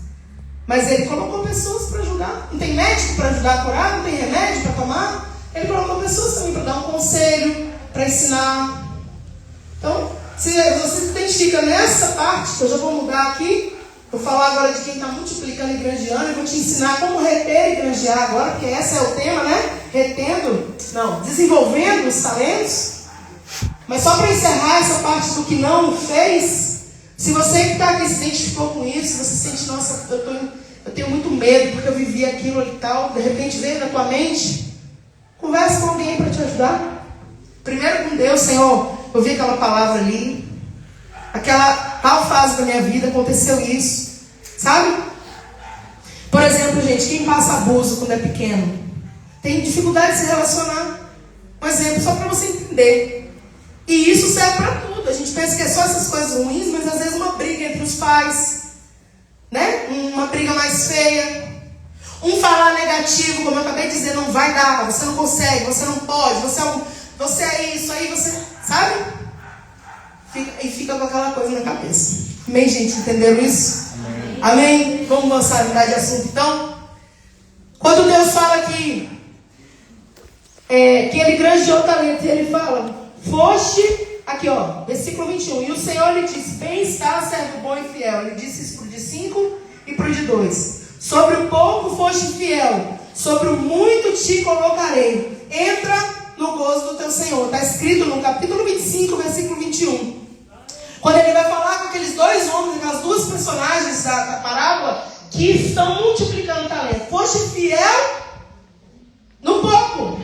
Mas Ele colocou pessoas para ajudar. Não tem médico para ajudar a curar? Não tem remédio para tomar? Ele colocou pessoas também para dar um conselho, para ensinar. Então, se você se identifica nessa parte, que eu já vou mudar aqui, vou falar agora de quem está multiplicando e granjeando, e vou te ensinar como reter e granjear agora, porque esse é o tema, né? Desenvolvendo os talentos. Mas só para encerrar essa parte do que não fez, se você que está aqui se identificou com isso, se você sente, nossa, eu tenho muito medo porque eu vivi aquilo e tal, de repente veio na tua mente, conversa com alguém para te ajudar. Primeiro com Deus, Senhor, eu vi aquela palavra ali, aquela tal fase da minha vida aconteceu isso, sabe? Por exemplo, gente, quem passa abuso quando é pequeno tem dificuldade de se relacionar. Um exemplo só para você entender. E isso serve para tudo. A gente pensa que é só essas coisas ruins, mas às vezes uma briga entre os pais, né? Uma briga mais feia. Um falar negativo, como eu acabei de dizer, não vai dar, você não consegue, você não pode, você é isso, aí você, sabe? E fica com aquela coisa na cabeça. Amém, gente? Entenderam isso? Amém? Vamos avançar, mudar de assunto então? Quando Deus fala que ele granjeou talento, e ele fala, foste, aqui ó, versículo 21, e o Senhor lhe disse, bem está, servo bom e fiel. Ele disse isso para o de 5 e para o de 2. Sobre o pouco foste fiel, sobre o muito te colocarei. Entra no gozo do teu Senhor. Está escrito no capítulo 25, versículo 21. Quando ele vai falar com aqueles dois homens, aquelas duas personagens da parábola, que estão multiplicando talento. Foste fiel no pouco.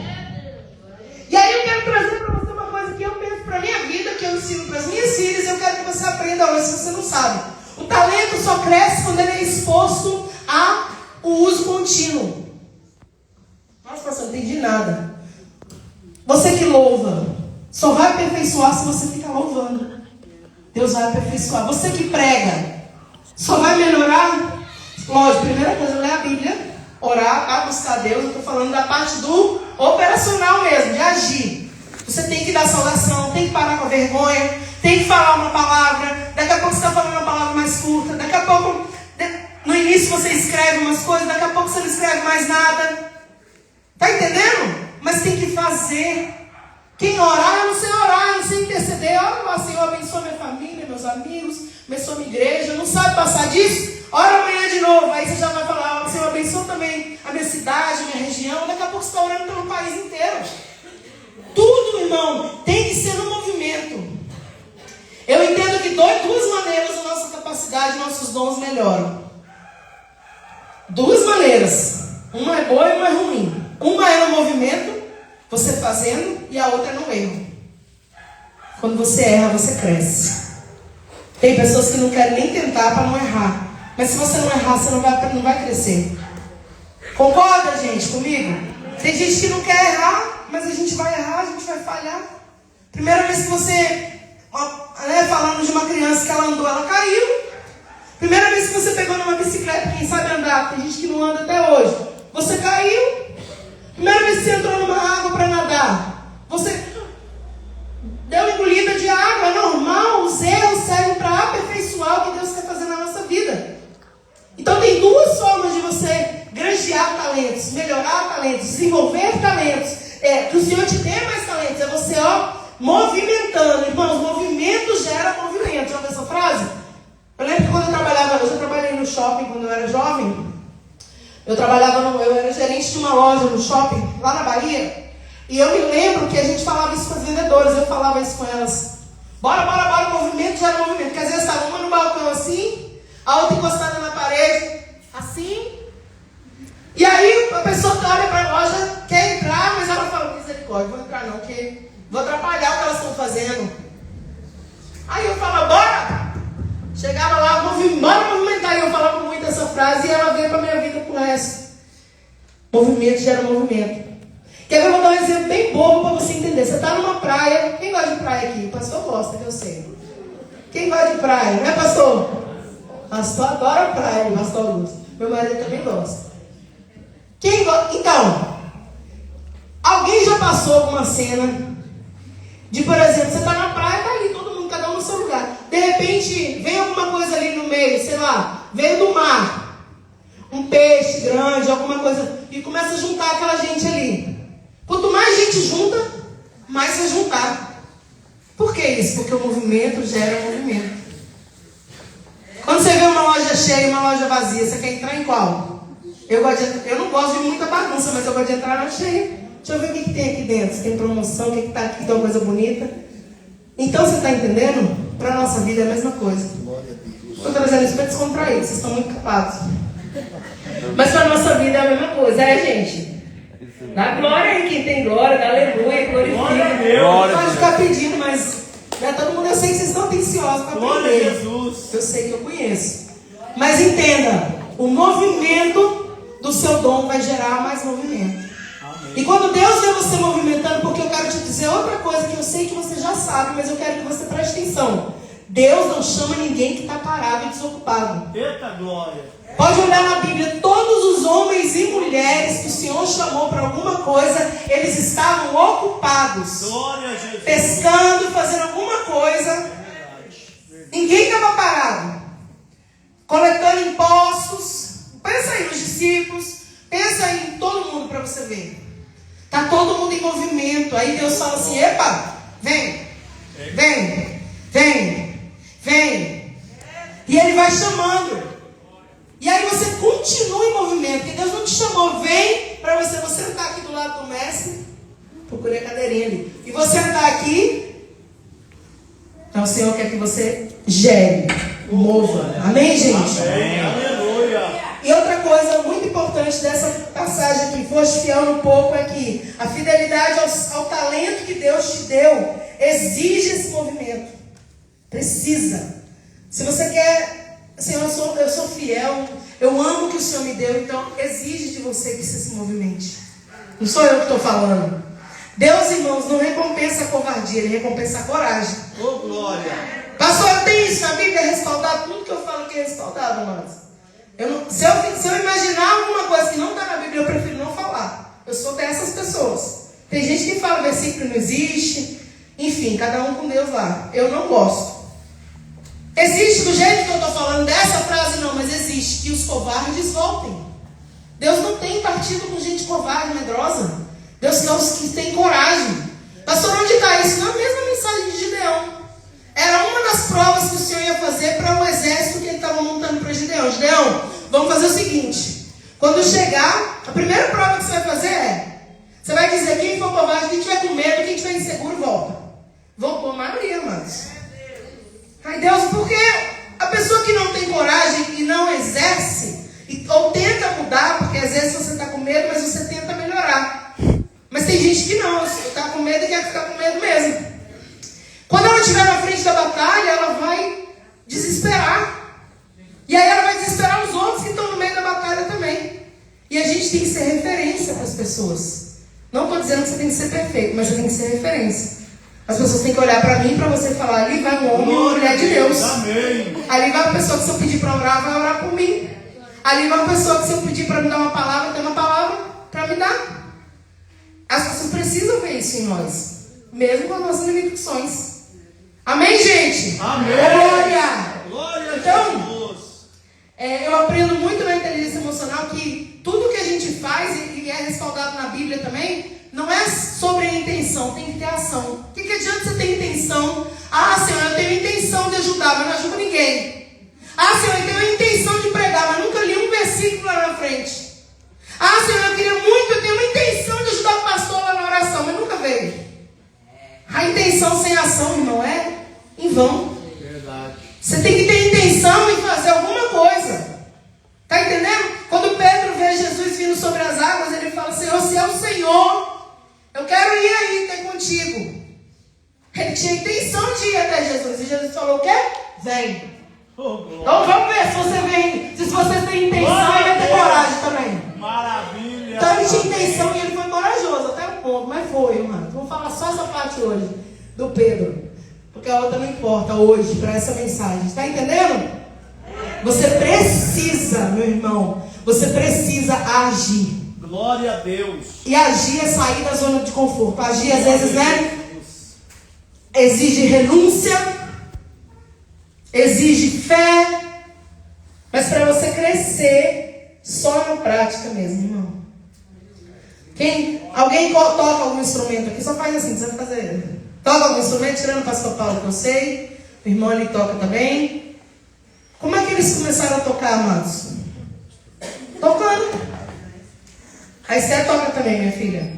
E aí eu quero trazer para você uma coisa que eu penso para a minha vida, que eu ensino para as minhas filhas, eu quero que você aprenda hoje, se você não sabe. O talento só cresce quando ele é exposto ao uso contínuo. Nossa, pastor, não entendi nada. Você que louva, só vai aperfeiçoar se você ficar louvando. Deus vai aperfeiçoar. Você que prega, só vai melhorar. Lógico, primeira coisa, ler a Bíblia, orar, buscar Deus. Eu estou falando da parte do operacional mesmo, de agir. Você tem que dar saudação, tem que parar com a vergonha, tem que falar uma palavra. Daqui a pouco você está falando uma palavra mais curta. Daqui a pouco, no início você escreve umas coisas, daqui a pouco você não escreve mais nada. Está entendendo? Mas tem que fazer. Quem orar, eu não sei orar, eu não sei interceder. Ora, Senhor, abençoa minha família, meus amigos, abençoa minha igreja. Não sabe passar disso? Ora amanhã de novo. Aí você já vai falar, Senhor, abençoa também a minha cidade, a minha região. Daqui a pouco você está orando pelo país inteiro. Tudo, irmão, tem que ser no movimento. Eu entendo que duas maneiras a nossa capacidade, nossos dons melhoram. Duas maneiras. Uma é boa e uma é ruim. Uma é no movimento, você fazendo, e a outra é no erro. Quando você erra, você cresce. Tem pessoas que não querem nem tentar para não errar. Mas se você não errar, você não vai crescer. Concorda, gente, comigo? Tem gente que não quer errar, mas a gente vai errar, a gente vai falhar. Primeira vez que você, falando de uma criança que ela andou, ela caiu. Primeira vez que você pegou numa bicicleta, quem sabe andar, tem gente que não anda até hoje, você caiu. Primeira vez que você entrou numa água para nadar, você deu uma engolida de água, é normal. Os erros servem para aperfeiçoar o que Deus quer fazer na nossa vida. Então tem duas formas de você granjear talentos, melhorar talentos, desenvolver talentos. Que o Senhor te dê mais talentos, é você movimentando. Irmãos, movimento gera movimento. Já ouviu essa frase? Eu lembro que quando eu já trabalhei no shopping quando eu era jovem. Eu era gerente de uma loja no shopping, lá na Bahia. E eu me lembro que a gente falava isso com as vendedoras. Eu falava isso com elas. Bora, movimento gera movimento. Porque às vezes estava uma no balcão assim, a outra encostada na parede, assim. E aí a pessoa olha para a loja, quer entrar, mas ela fala, misericórdia, vou entrar não, porque vou atrapalhar o que elas estão fazendo. Aí eu falava, bora! Chegava lá, bora movimentar. E eu falava muito essa frase e ela veio para a minha vida com essa. Movimento gera movimento. Quer ver? Eu vou dar um exemplo bem bobo para você entender. Você está numa praia. Quem gosta de praia aqui? O pastor gosta, que eu sei. Quem gosta de praia? Não é, pastor? Pastor adora praia, pastor Augusto. Meu marido também gosta. Quem gosta? Então, alguém já passou alguma cena de, por exemplo, você está na praia, está ali todo mundo, cada um no seu lugar. De repente, vem alguma coisa ali no meio, sei lá, veio do mar. Um peixe grande, alguma coisa, e começa a juntar aquela gente ali. Quanto mais gente junta, mais vai juntar. Por que isso? Porque o movimento gera movimento. Quando você vê uma loja cheia e uma loja vazia, você quer entrar em qual? Eu não gosto de muita bagunça, mas eu gosto de entrar na cheia. Deixa eu ver o que tem aqui dentro. Se tem promoção, o que está aqui, tem uma coisa bonita. Então você está entendendo? Para a nossa vida é a mesma coisa. Estou trazendo isso para descontrair, vocês estão muito capados. Mas para a nossa vida é a mesma coisa, gente? Dá glória aí, quem tem glória, dá aleluia, glorifica. Não pode ficar pedindo, mas Não é todo mundo, eu sei que vocês estão atenciosos para Glória a aprender. Jesus. Eu sei que eu conheço. Mas entenda, o movimento do seu dom vai gerar mais movimento. Amém. E quando Deus vê você movimentando, porque eu quero te dizer outra coisa que eu sei que você já sabe, mas eu quero que você preste atenção. Deus não chama ninguém que está parado e desocupado. Eita glória. Pode olhar na Bíblia, todos os homens e mulheres que o Senhor chamou para alguma coisa, eles estavam ocupados. Glória a Jesus. Pescando, fazendo alguma coisa. Ninguém estava parado. Coletando impostos. Pensa aí nos discípulos. Pensa aí em todo mundo para você ver. Está todo mundo em movimento. Aí Deus fala assim, epa, vem. E Ele vai chamando. E aí você continua em movimento. Porque Deus não te chamou, vem para você. Você não está aqui do lado do mestre. Procurei a cadeirinha ali. E você não está aqui. Então o Senhor quer que você gere, mova. Amém, gente? Amém. Aleluia. E outra coisa muito importante dessa passagem aqui, foste fiel no pouco, é que a fidelidade ao talento que Deus te deu exige esse movimento. Precisa. Se você quer, Senhor, eu sou fiel, eu amo o que o Senhor me deu, então exige de você que você se movimente. Não sou eu que estou falando. Deus, irmãos, não recompensa a covardia, Ele recompensa a coragem. Oh, glória. Pastor, eu tenho isso na Bíblia, é respaldado. Tudo que eu falo aqui é respaldado, irmãos. Se eu imaginar alguma coisa que não está na Bíblia, eu prefiro não falar. Eu sou dessas pessoas. Tem gente que fala versículo que não existe. Enfim, cada um com Deus lá. Eu não gosto. Existe do jeito que eu estou falando dessa frase, não, mas existe. Que os covardes voltem. Deus não tem partido com gente covarde, medrosa. Deus quer os que têm coragem. Pastor, onde está isso? Na mesma mensagem de Gideão. Era uma das provas que o Senhor ia fazer para o exército que ele estava montando para Gideão. Gideão, vamos fazer o seguinte. Quando chegar, a primeira prova que você vai fazer é... Você vai dizer, quem for covarde, quem tiver com medo, quem tiver inseguro, volta. Voltou a maioria, amados. Ai, Deus, porque a pessoa que não tem coragem e não exerce, ou tenta mudar, porque às vezes você está com medo, mas você tenta melhorar. Mas tem gente que não, está com medo e quer ficar com medo mesmo. Quando ela estiver na frente da batalha, ela vai desesperar. E aí ela vai desesperar os outros que estão no meio da batalha também. E a gente tem que ser referência para as pessoas. Não estou dizendo que você tem que ser perfeito, mas você tem que ser referência. As pessoas têm que olhar para mim, para você falar, ali vai um homem e uma mulher de Deus. Amém. Ali vai uma pessoa que se eu pedir para orar, vai orar por mim. Ali vai uma pessoa que se eu pedir para me dar uma palavra, tem uma palavra para me dar. As pessoas precisam ver isso em nós. Mesmo com as nossas limitações. Amém, gente? Amém. Glória! Glória a Então, Jesus. eu aprendo muito na inteligência emocional que tudo que a gente faz, e é respaldado na Bíblia também, não é sobre a intenção, tem que ter ação. O que adianta você ter intenção? Ah, Senhor, eu tenho intenção de ajudar, mas não ajudo ninguém. Ah, Senhor, eu tenho a intenção de pregar, mas nunca li um versículo lá na frente. Ah, Senhor, eu tenho uma intenção de ajudar o pastor lá na oração, mas nunca veio. A intenção sem ação, irmão, é em vão. Verdade. Você tem que ter intenção em fazer alguma coisa. Está entendendo? Quando Pedro vê Jesus vindo sobre as águas, ele fala, Senhor, se é o Senhor, eu quero ir aí ter contigo. Ele tinha intenção de ir até Jesus. E Jesus falou o quê? Vem. Oh, Então vamos ver se você vem. Se você tem intenção, ele vai ter coragem também. maravilha. Então ele tinha intenção e ele foi corajoso até um ponto, mas foi, irmão. Vamos falar só essa parte hoje do Pedro, porque a outra não importa hoje para essa mensagem. Está entendendo? Você precisa, meu irmão, você precisa agir. Glória a Deus. E agir é sair da zona de conforto. Agir às vezes, né? Exige renúncia, exige fé, mas para você crescer só na prática mesmo, irmão. Alguém toca algum instrumento aqui? Só faz assim, você vai fazer. Toca algum instrumento, tirando o pastor Paulo que eu sei. O irmão ali toca também. Como é que eles começaram a tocar, amados? Tocando. A Esther toca também, minha filha.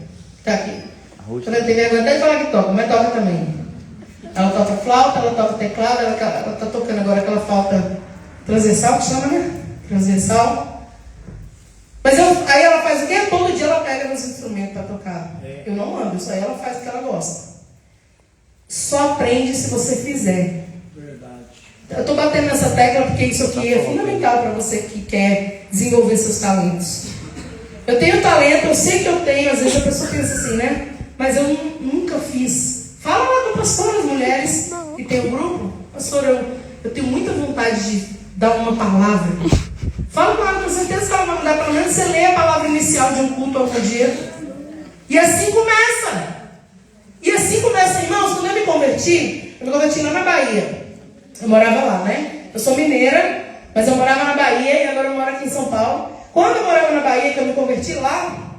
Tá aqui. Eu não tenho vergonha até de falar que toca, mas toca também. Ela toca flauta, ela toca teclado, ela tá tocando agora aquela flauta transversal, que chama, né? Transversal. Mas aí ela faz o quê? Todo dia ela pega nos instrumentos para tocar. Eu não mando, isso aí ela faz o que ela gosta. só aprende se você fizer. Verdade. Eu estou batendo nessa tecla porque isso aqui é fundamental para você que quer desenvolver seus talentos. Eu tenho talento, eu sei que eu tenho, às vezes a pessoa pensa assim, né? Mas eu nunca fiz. Fala lá com o pastor, as mulheres que tem o grupo. Pastor, eu tenho muita vontade de dar uma palavra. Fala com ela, com certeza que ela vai mandar, pelo menos você lê a palavra inicial de um culto algum dia. E assim começa. Irmãos, quando eu me converti lá na Bahia. Eu morava lá, né? Eu sou mineira, mas eu morava na Bahia e agora eu moro aqui em São Paulo. Quando eu morava na Bahia, que eu me converti lá,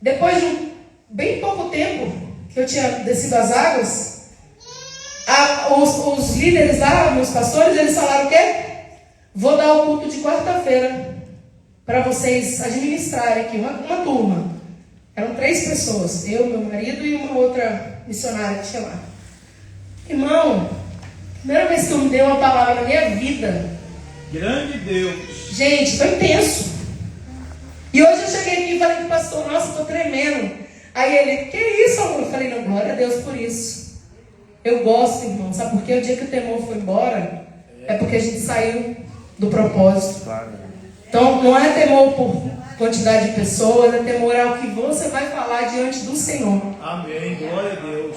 depois de bem pouco tempo que eu tinha descido as águas, os líderes lá, meus pastores, eles falaram o quê? Vou dar o culto de quarta-feira para vocês administrarem aqui, uma turma. Eram 3 pessoas, eu, meu marido e uma outra missionária que tinha lá. Irmão, primeira vez que eu me dei uma palavra na minha vida. Grande Deus. Gente, foi intenso. E hoje eu cheguei aqui e falei com o pastor, nossa, estou tremendo. Aí ele, que isso, amor? Eu falei, não, glória a Deus por isso. Eu gosto, irmão, sabe por quê? O dia que o temor foi embora, é porque a gente saiu do propósito. Então, não é temor por quantidade de pessoas, é temor ao que você vai falar diante do Senhor. Amém, glória a Deus.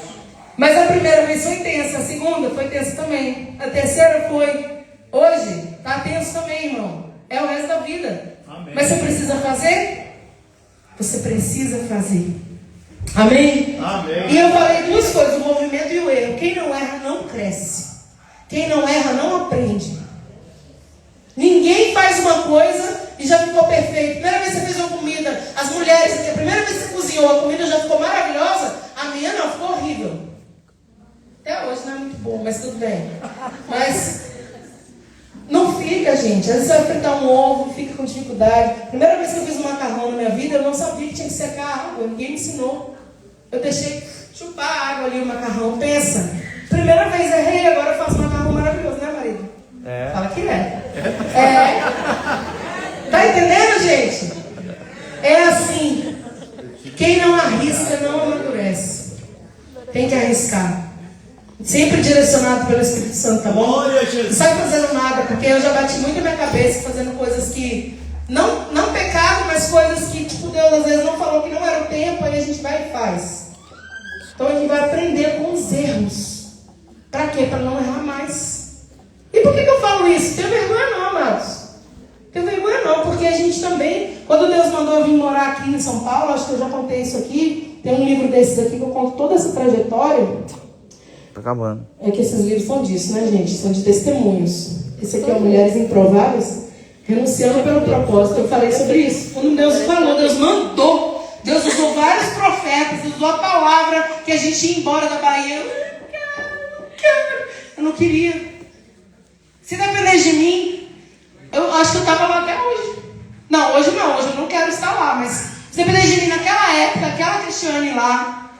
Mas a primeira vez foi tensa, a segunda foi tensa também. A terceira foi, hoje, está tenso também, irmão. É o resto da vida. Amém. Mas você precisa fazer? Você precisa fazer. Amém? Amém. E eu falei 2 coisas, o movimento e o erro. Quem não erra não cresce. Quem não erra não aprende. Ninguém faz uma coisa e já ficou perfeito. Primeira vez que você fez uma comida, as mulheres, a primeira vez que você cozinhou, a comida já ficou maravilhosa. A minha não, ficou horrível. Até hoje não é muito bom, mas tudo bem. Mas não fica, gente. Às vezes você vai fritar um ovo, fica com dificuldade. Primeira vez que eu fiz um macarrão na minha vida, eu não sabia que tinha que secar a água. Ninguém me ensinou. Eu deixei chupar a água ali, o macarrão. Pensa. Primeira vez errei, agora eu faço um macarrão maravilhoso, né, marido? Fala que é. Tá entendendo, gente? É assim. Quem não arrisca não amadurece. Tem que arriscar. Sempre direcionado pelo Espírito Santo, tá bom? Glória a Jesus. Não sai fazendo nada, porque eu já bati muito a minha cabeça fazendo coisas que não pecado, mas coisas que tipo Deus às vezes não falou que não era o tempo, aí a gente vai e faz. Então a gente vai aprender com os erros. Pra quê? Pra não errar mais. E por que eu falo isso? Tenho vergonha não, amados. Tenho vergonha não, porque a gente também, quando Deus mandou eu vir morar aqui em São Paulo, acho que eu já contei isso aqui, tem um livro desses aqui que eu conto toda essa trajetória. Tá acabando. É que esses livros são disso, né, gente? São de testemunhos. Esse aqui é o Mulheres Improváveis, renunciando pelo propósito. Eu falei sobre isso. Quando Deus falou, Deus mandou. Deus usou vários profetas, usou a palavra que a gente ia embora da Bahia. Eu não queria. Se depender de mim, eu acho que eu estava lá até hoje. Não, hoje eu não quero estar lá, mas se depender de mim naquela época, aquela Cristiane lá.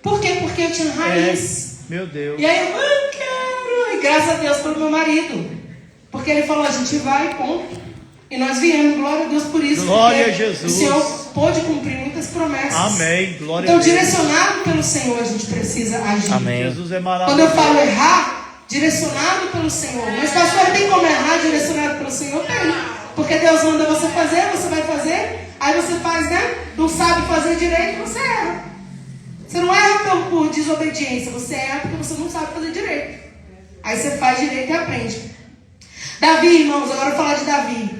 Por quê? Porque eu tinha raiz. Meu Deus. E aí eu quero. E graças a Deus pelo meu marido. Porque ele falou, a gente vai, ponto. E nós viemos, glória a Deus por isso. Glória a Jesus. O Senhor pôde cumprir muitas promessas. Amém. Glória Então, a Deus. direcionado pelo Senhor, a gente precisa agir. Amém. Jesus é Quando maravilhoso. eu falo errar, direcionado pelo Senhor. Mas pastor, tem como errar direcionado pelo Senhor? Tem. Porque Deus manda você fazer, você vai fazer. Aí você faz, né? Não sabe fazer direito, você erra. Você não erra por desobediência, você erra porque você não sabe fazer direito. Aí você faz direito e aprende. Davi, irmãos, agora eu vou falar de Davi.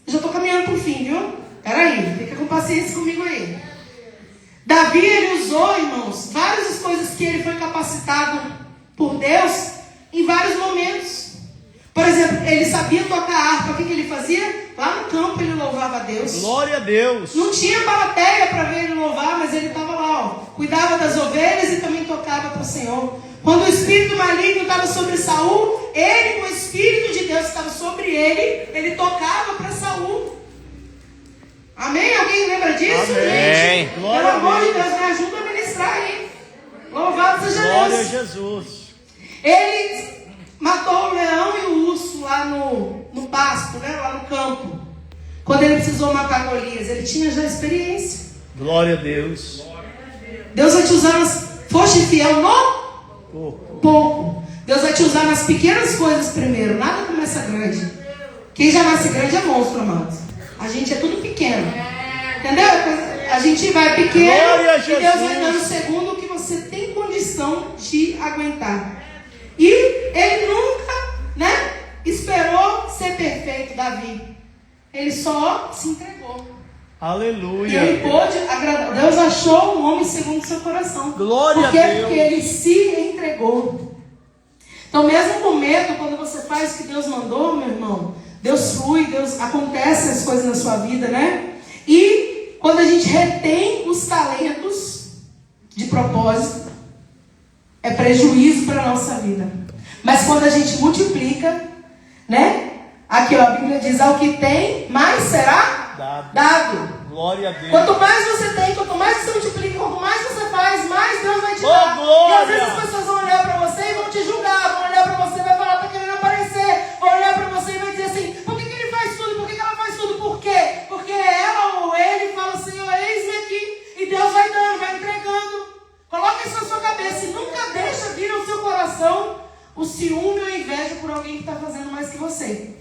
Eu já estou caminhando para o fim, viu? Peraí, fica com paciência comigo aí. Davi, ele usou, irmãos, várias coisas que ele foi capacitado por Deus em vários momentos. Por exemplo, ele sabia tocar harpa. O que ele fazia? Lá no campo ele louvava a Deus. Glória a Deus. Não tinha plateia para ver ele louvar, mas ele estava lá, ó, cuidava das ovelhas e também tocava para o Senhor. Quando o espírito maligno estava sobre Saul, ele, com o espírito de Deus estava sobre ele tocava para Saul. Amém? Alguém lembra disso, Amém. gente? Glória Pelo a amor de Deus. Deus, me ajuda a ministrar aí. Louvado seja Glória a Deus. Jesus. Ele matou o leão e o urso lá no pasto, né? Lá no campo. Quando ele precisou matar Golias, ele tinha já experiência. Glória a Deus. Deus vai te usar nas Foste fiel no pouco. Deus vai te usar nas pequenas coisas primeiro. Nada começa grande. Quem já nasce grande é monstro, amados. A gente é tudo pequeno. Entendeu? A gente vai pequeno e Deus vai dando segundo o que você tem condição de aguentar. E ele nunca, esperou ser perfeito, Davi. Ele só se entregou. Aleluia. E ele pôde agradar. Deus achou um homem segundo o seu coração. Glória a Deus. Porque ele se entregou. Então, mesmo com medo, quando você faz o que Deus mandou, meu irmão, Deus flui, Deus acontece as coisas na sua vida, né? E quando a gente retém os talentos de propósito, é prejuízo para a nossa vida. Mas quando a gente multiplica, né? Aqui, ó, a Bíblia diz: ao que tem, mais será dado. Glória a Deus. Quanto mais você tem, quanto mais você multiplica, quanto mais você faz, mais Deus vai te dar. Glória. E às vezes as pessoas vão olhar para você e vão te julgar, vão olhar para você e vai falar: tá querendo aparecer. Vão olhar para você e vai dizer assim: por que ele faz tudo? Por que ela faz tudo? Por quê? Porque ela ou ele fala: Senhor, eis-me aqui. E Deus vai dando, vai entregando. Coloque isso na sua cabeça e nunca deixa vir ao seu coração o ciúme ou a inveja por alguém que está fazendo mais que você.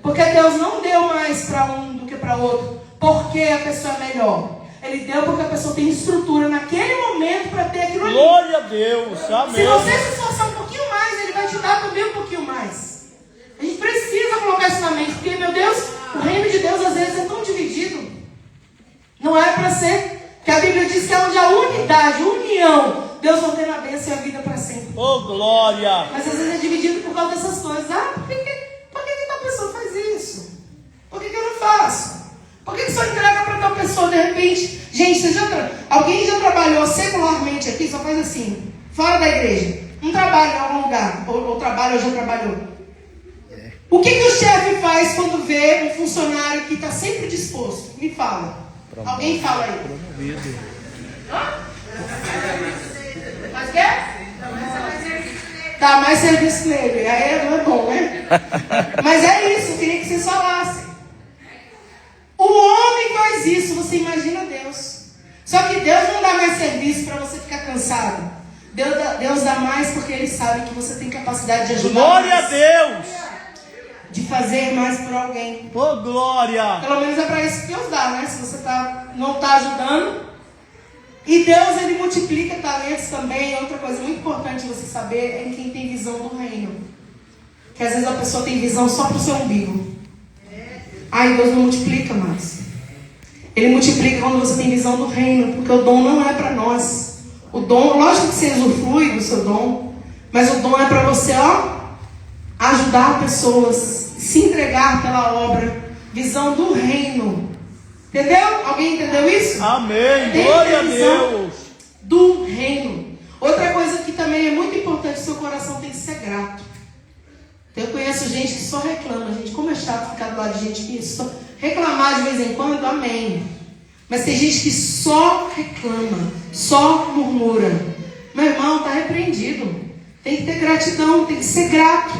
Porque Deus não deu mais para um do que para outro, porque a pessoa é melhor. Ele deu porque a pessoa tem estrutura naquele momento para ter aquilo ali. Glória a Deus, amém. Se você se esforçar um pouquinho mais, ele vai te dar também um pouquinho mais. A gente precisa colocar isso na mente, porque, meu Deus, o reino de Deus às vezes é tão dividido. Não é para ser, que a Bíblia diz que é onde a unidade, união, Deus ordena a bênção e a vida para sempre. Oh, glória. Mas às vezes é dividido por causa dessas coisas. Por que tal pessoa faz isso? Por que eu não faço? Por que só entrega para tal pessoa de repente? Gente, alguém já trabalhou secularmente aqui? Só faz assim, fora da igreja. Não trabalha em algum lugar, ou trabalha ou já trabalhou. O que o chefe faz quando vê um funcionário que está sempre disposto? Me fala. Alguém fala aí. Promovido. Faz o quê? Dá mais serviço nele. Aí não é bom, né? Mas é isso, eu queria que vocês falassem. O homem faz isso, você imagina Deus. Só que Deus não dá mais serviço para você ficar cansado. Deus dá mais porque Ele sabe que você tem capacidade de ajudar. Glória mais, a Deus. de fazer mais por alguém. Oh, glória. Pelo menos é para isso que Deus dá, né? Se você não está ajudando. E Deus, Ele multiplica talentos também. Outra coisa muito importante você saber é quem tem visão do reino. Que às vezes a pessoa tem visão só para o seu umbigo. Ai, Deus não multiplica mais. Ele multiplica quando você tem visão do reino. Porque o dom não é para nós. O dom, lógico que você usufrui do seu dom. Mas o dom é para você, ajudar pessoas. Se entregar pela obra. Visão do reino. Entendeu? Alguém entendeu isso? Amém. Tem Glória a visão Deus. do reino. Outra coisa que também é muito importante, seu coração tem que ser grato. Eu conheço gente que só reclama. Gente, como é chato ficar do lado de gente que só reclamar de vez em quando, amém. Mas tem gente que só reclama, só murmura. Meu irmão, está repreendido. Tem que ter gratidão, tem que ser grato.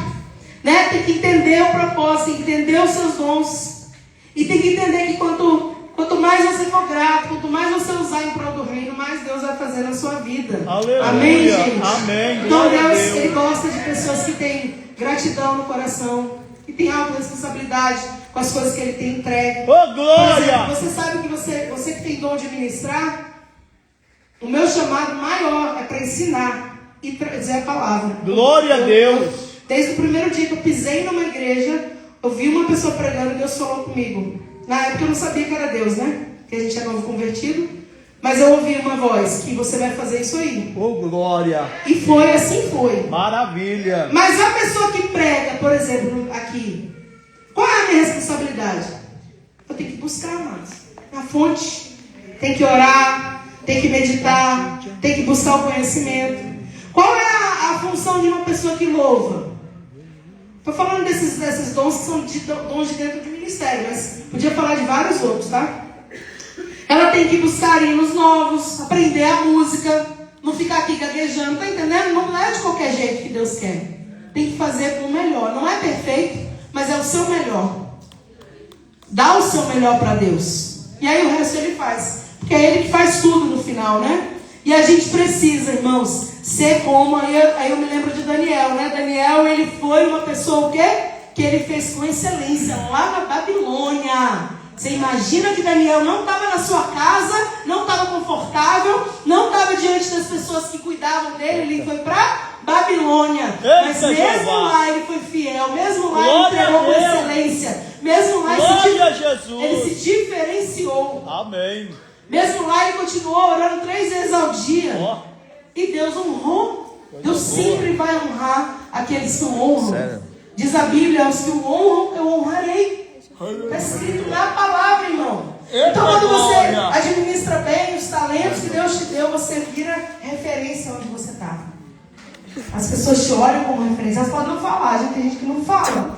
Né? Tem que entender o propósito, tem que entender os seus dons. E tem que entender que quanto mais você for grato, quanto mais você usar em prol do reino, mais Deus vai fazer na sua vida. Aleluia. Amém, gente? Amém. Então Glória a Deus, Deus. Ele gosta de pessoas que têm gratidão no coração, que têm autorresponsabilidade com as coisas que Ele tem entregue. Oh, Por glória. exemplo, você sabe que você que tem dom de ministrar, o meu chamado maior é para ensinar e trazer a palavra. Glória a Deus. Desde o primeiro dia que eu pisei numa igreja, eu vi uma pessoa pregando e Deus falou comigo. Na época eu não sabia que era Deus, né? Que a gente é novo convertido. Mas eu ouvi uma voz, que você vai fazer isso aí. Oh, glória. E foi, assim foi. Maravilha. Mas a pessoa que prega, por exemplo, aqui, qual é a minha responsabilidade? Eu tenho que buscar, amados, a fonte. Tem que orar, tem que meditar, tem que buscar o conhecimento. Qual é a função de uma pessoa que louva? Estou falando desses dons que são dons de dentro do ministério, mas podia falar de vários outros, tá? Ela tem que buscar hinos novos, aprender a música, não ficar aqui gaguejando, tá entendendo? Não é de qualquer jeito que Deus quer. Tem que fazer com o melhor. Não é perfeito, mas é o seu melhor. Dá o seu melhor para Deus. E aí o resto Ele faz. Porque é Ele que faz tudo no final, né? E a gente precisa, irmãos, ser como, aí eu me lembro de Daniel, né? Daniel, ele foi uma pessoa, o quê? Que ele fez com excelência lá na Babilônia. Você imagina que Daniel não estava na sua casa, não estava confortável, não estava diante das pessoas que cuidavam dele, ele foi para Babilônia. Mas mesmo lá ele foi fiel, mesmo lá ele entregou com excelência, mesmo lá ele se diferenciou. Amém. Mesmo lá ele continuou orando 3 vezes ao dia. E Deus honrou. Deus sempre vai honrar aqueles que o honram. Sério? Diz a Bíblia, os que o honram, eu honrarei. Está escrito na palavra, irmão. Então quando você administra bem os talentos que Deus te deu, você vira referência onde você está. As pessoas te olham como referência. Elas podem não falar, já tem gente que não fala.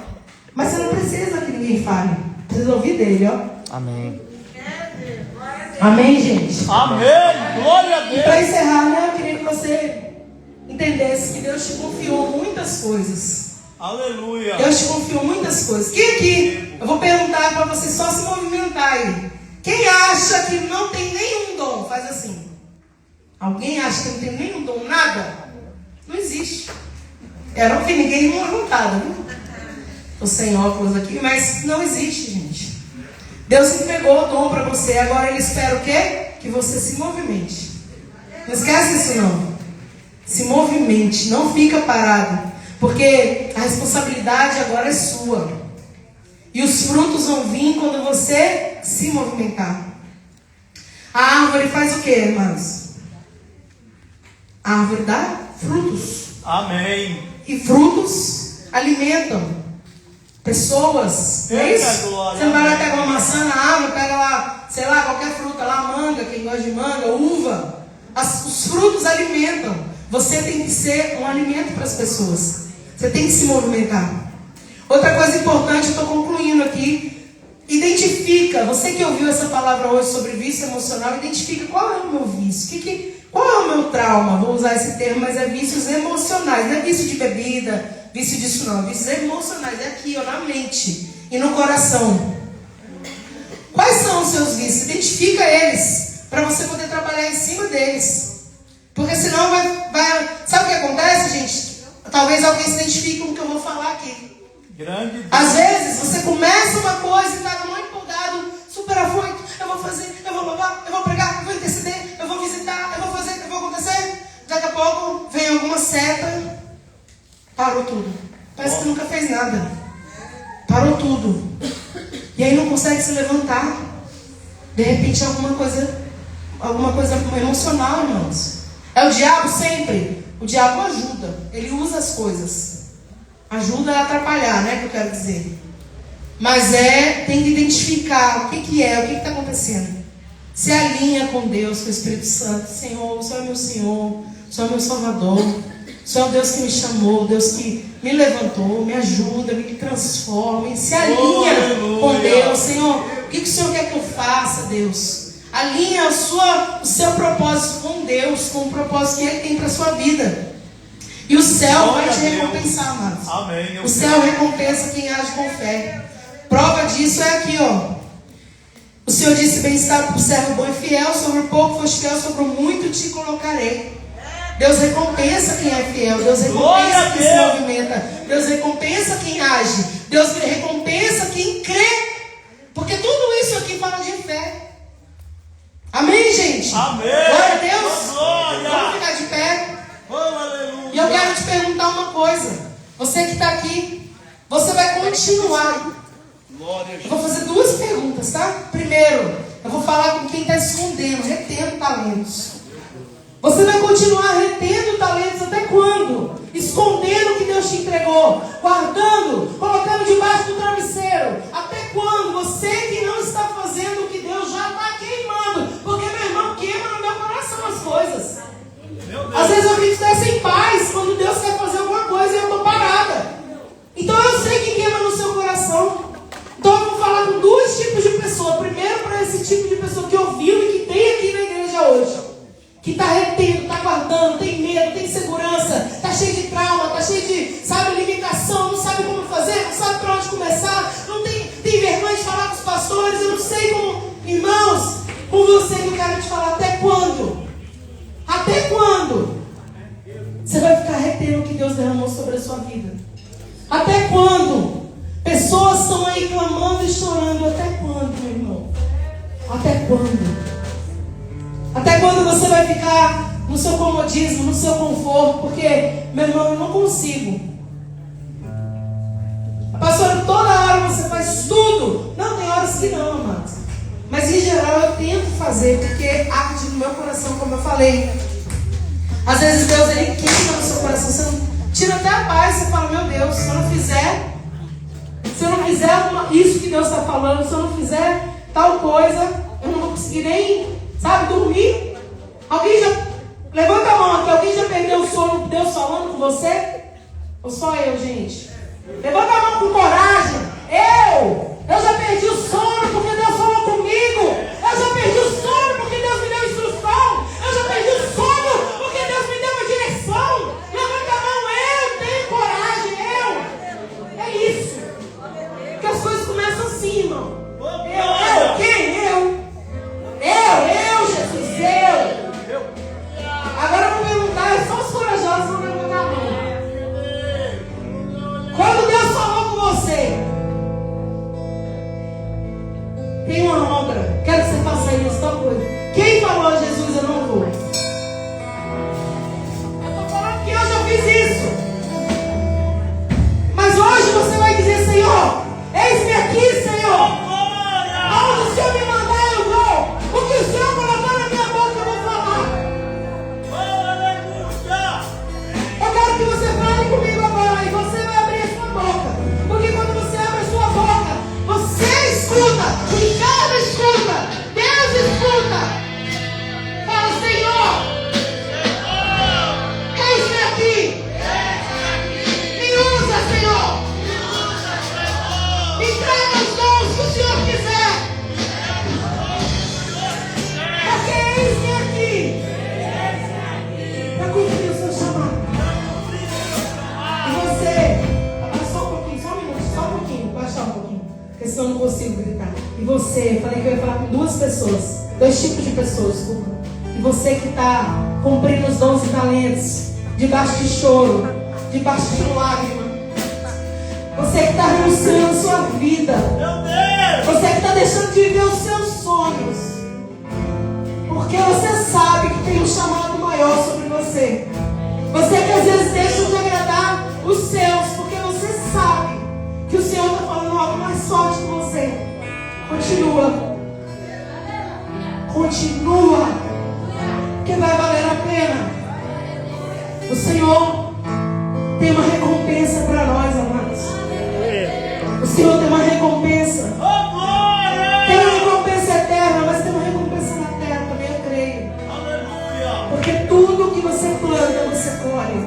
Mas você não precisa que ninguém fale. Precisa ouvir dele, ó. Amém. Amém, gente? Amém. Glória a E Deus. para encerrar, né, eu queria que você entendesse que Deus te confiou muitas coisas. Aleluia. Deus te confiou muitas coisas. Quem aqui, eu vou perguntar para você só se movimentar aí. Quem acha que não tem nenhum dom? Faz assim. Alguém acha que não tem nenhum dom? Nada? Não existe. Era o que ninguém não levantava, viu? Estou sem óculos aqui, mas não existe, gente. Deus entregou o dom para você. Agora Ele espera o quê? Que você se movimente. Não esquece isso não. Se movimente, não fica parado. Porque a responsabilidade agora é sua. E os frutos vão vir quando você se movimentar. A árvore faz o quê, irmãos? A árvore dá frutos. Amém. E frutos alimentam pessoas. Não é isso? Você não vai lá pegar uma maçã na árvore, pega lá, sei lá, qualquer fruta lá, manga, quem gosta de manga, uva. Os frutos alimentam. Você tem que ser um alimento para as pessoas. Você tem que se movimentar. Outra coisa importante, eu estou concluindo aqui. Identifica, você que ouviu essa palavra hoje sobre vício emocional, identifica qual é o meu vício. Qual é o meu trauma? Vou usar esse termo, mas é vícios emocionais. Não é vício de bebida, vício disso não. Vícios emocionais, é aqui, ó, na mente e no coração. Quais são os seus vícios? Identifica eles, para você poder trabalhar em cima deles. Porque senão vai... Sabe o que acontece, gente? Talvez alguém se identifique com o que eu vou falar aqui. Grande. Às vezes você começa uma coisa e está muito empolgado, super afoito. Eu vou fazer, eu vou louvar, eu vou pregar, eu vou interceder, eu vou visitar, eu vou fazer, eu vou acontecer. Daqui a pouco vem alguma seta, parou tudo. Parece que nunca fez nada. Parou tudo. E aí não consegue se levantar. De repente alguma coisa emocional, irmãos. É o diabo sempre. O diabo ajuda. Ele usa as coisas. Ajuda a atrapalhar, né? Que eu quero dizer. Mas tem que identificar o que é, o que está acontecendo. Se alinha com Deus, com o Espírito Santo. Senhor, o Senhor é meu Senhor. O Senhor é meu Salvador. O Senhor é o Deus que me chamou, Deus que me levantou, me ajuda, me transforma. E se alinha com Deus. Senhor, o que o Senhor quer que eu faça, Deus? Alinha o seu propósito com Deus, com o propósito que Ele tem para a sua vida. E o céu vai te recompensar, amados. Amém. O céu recompensa quem age com fé. Prova disso é aqui, ó. O Senhor disse: bem-estar para o servo bom e fiel, sobre o pouco foste fiel, sobre o muito te colocarei. Deus recompensa quem é fiel. Deus recompensa quem se movimenta. Deus recompensa quem age. Deus recompensa quem crê. Porque tudo isso aqui fala de fé. Amém, gente? Amém. Glória a Deus. Glória. Vamos ficar de pé. Oh, aleluia. E eu quero te perguntar uma coisa. Você que está aqui, você vai continuar. Eu vou fazer 2 perguntas, tá? Primeiro, eu vou falar com quem está escondendo, retendo talentos. Você vai continuar retendo talentos até quando? Escondendo o que Deus te entregou, guardando, colocando debaixo do travesseiro. Até quando? Você que não está fazendo o que Deus já está queimando. Porque, meu irmão, queima no meu coração as coisas. Às vezes eu fico até sem paz quando Deus quer fazer alguma coisa e eu estou parada. Então eu sei que queima no seu coração. Então eu vou falar com 2 tipos de pessoas. Primeiro, para esse tipo de pessoa que ouviu e que tem aqui na igreja hoje. Que está retendo, está guardando, tem medo, tem insegurança, está cheio de trauma, está cheio de, limitação, não sabe como fazer. chorando até quando, meu irmão? Até quando? Até quando você vai ficar no seu comodismo, no seu conforto? Porque, meu irmão, eu não consigo. Pastora, toda hora você faz tudo. Não, tem horas que não, amados. Mas em geral eu tento fazer, porque arde no meu coração, como eu falei. Às vezes Deus, ele queima no seu coração. Você não, tira até a paz, você fala, meu Deus, se eu não fizer isso que Deus está falando, se eu não fizer tal coisa, eu não vou conseguir nem, sabe, dormir. Alguém já, levanta a mão aqui, alguém já perdeu o sono com Deus falando com você? Ou só eu, gente? Levanta a mão com coragem. Eu já perdi o sono porque Deus falou comigo. Eu já perdi o sono porque Deus me deu instrução. Eu já perdi o sono porque Deus me deu uma direção. Levanta a mão, eu tenho coragem, É isso. Porque as coisas começam assim, irmão. Quem? Jesus, Agora eu vou perguntar, é só os corajosos vão levantar a mão. Quando Deus falou com você, tem uma obra, quero que você faça isso, tal coisa. Quem falou a Jesus, eu não vou? Eu estou falando que hoje eu fiz isso. Mas hoje você vai dizer, Senhor, eis-me aqui, Senhor. Aonde o Senhor me mandar, eu vou. O que o Senhor colocar na minha boca, eu vou falar. Eu quero que você fale comigo agora e você vai abrir a sua boca. Porque quando você abre a sua boca, você escuta, o inferno escuta, Deus escuta. Fala, Senhor, eis-me aqui. Me usa, Senhor. Me traga os dons que o Senhor quiser. Porque eis-me aqui para cumprir o seu chamado. E você, só um pouquinho, só um pouquinho, baixar um pouquinho, porque senão eu não consigo gritar. E você, falei que eu ia falar com duas pessoas, dois tipos de pessoas, desculpa. E você que está cumprindo os dons e talentos, debaixo de choro, debaixo de lágrima. Você que está renunciando a sua vida. Você que está deixando de viver os seus sonhos. Porque você sabe que tem um chamado maior sobre você. Você que às vezes deixa de agradar os seus, porque você sabe que o Senhor está falando algo mais forte com você. Continua. Continua. Que vai valer a pena. O Senhor tem uma recompensa para nós, amados. O Senhor tem uma recompensa. Tem uma recompensa eterna, mas tem uma recompensa na terra também, eu creio. Porque tudo que você planta, você colhe.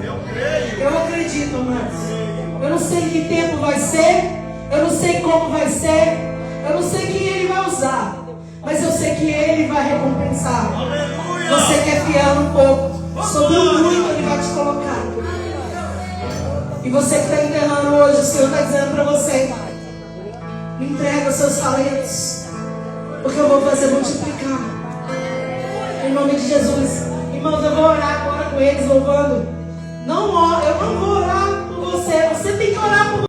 Eu acredito, amados. Eu não sei em que tempo vai ser. Eu não sei como vai ser. Eu não sei quem Ele vai usar. Mas eu sei que Ele vai recompensar. Você que é fiel um pouco, sobre o muito Ele vai te colocar. E você que está enterrando hoje, o Senhor está dizendo para você: me entrega os seus talentos, porque eu vou fazer multiplicar. Em nome de Jesus. Irmãos, eu vou orar agora com eles, louvando. Eu não vou orar por você. Você tem que orar por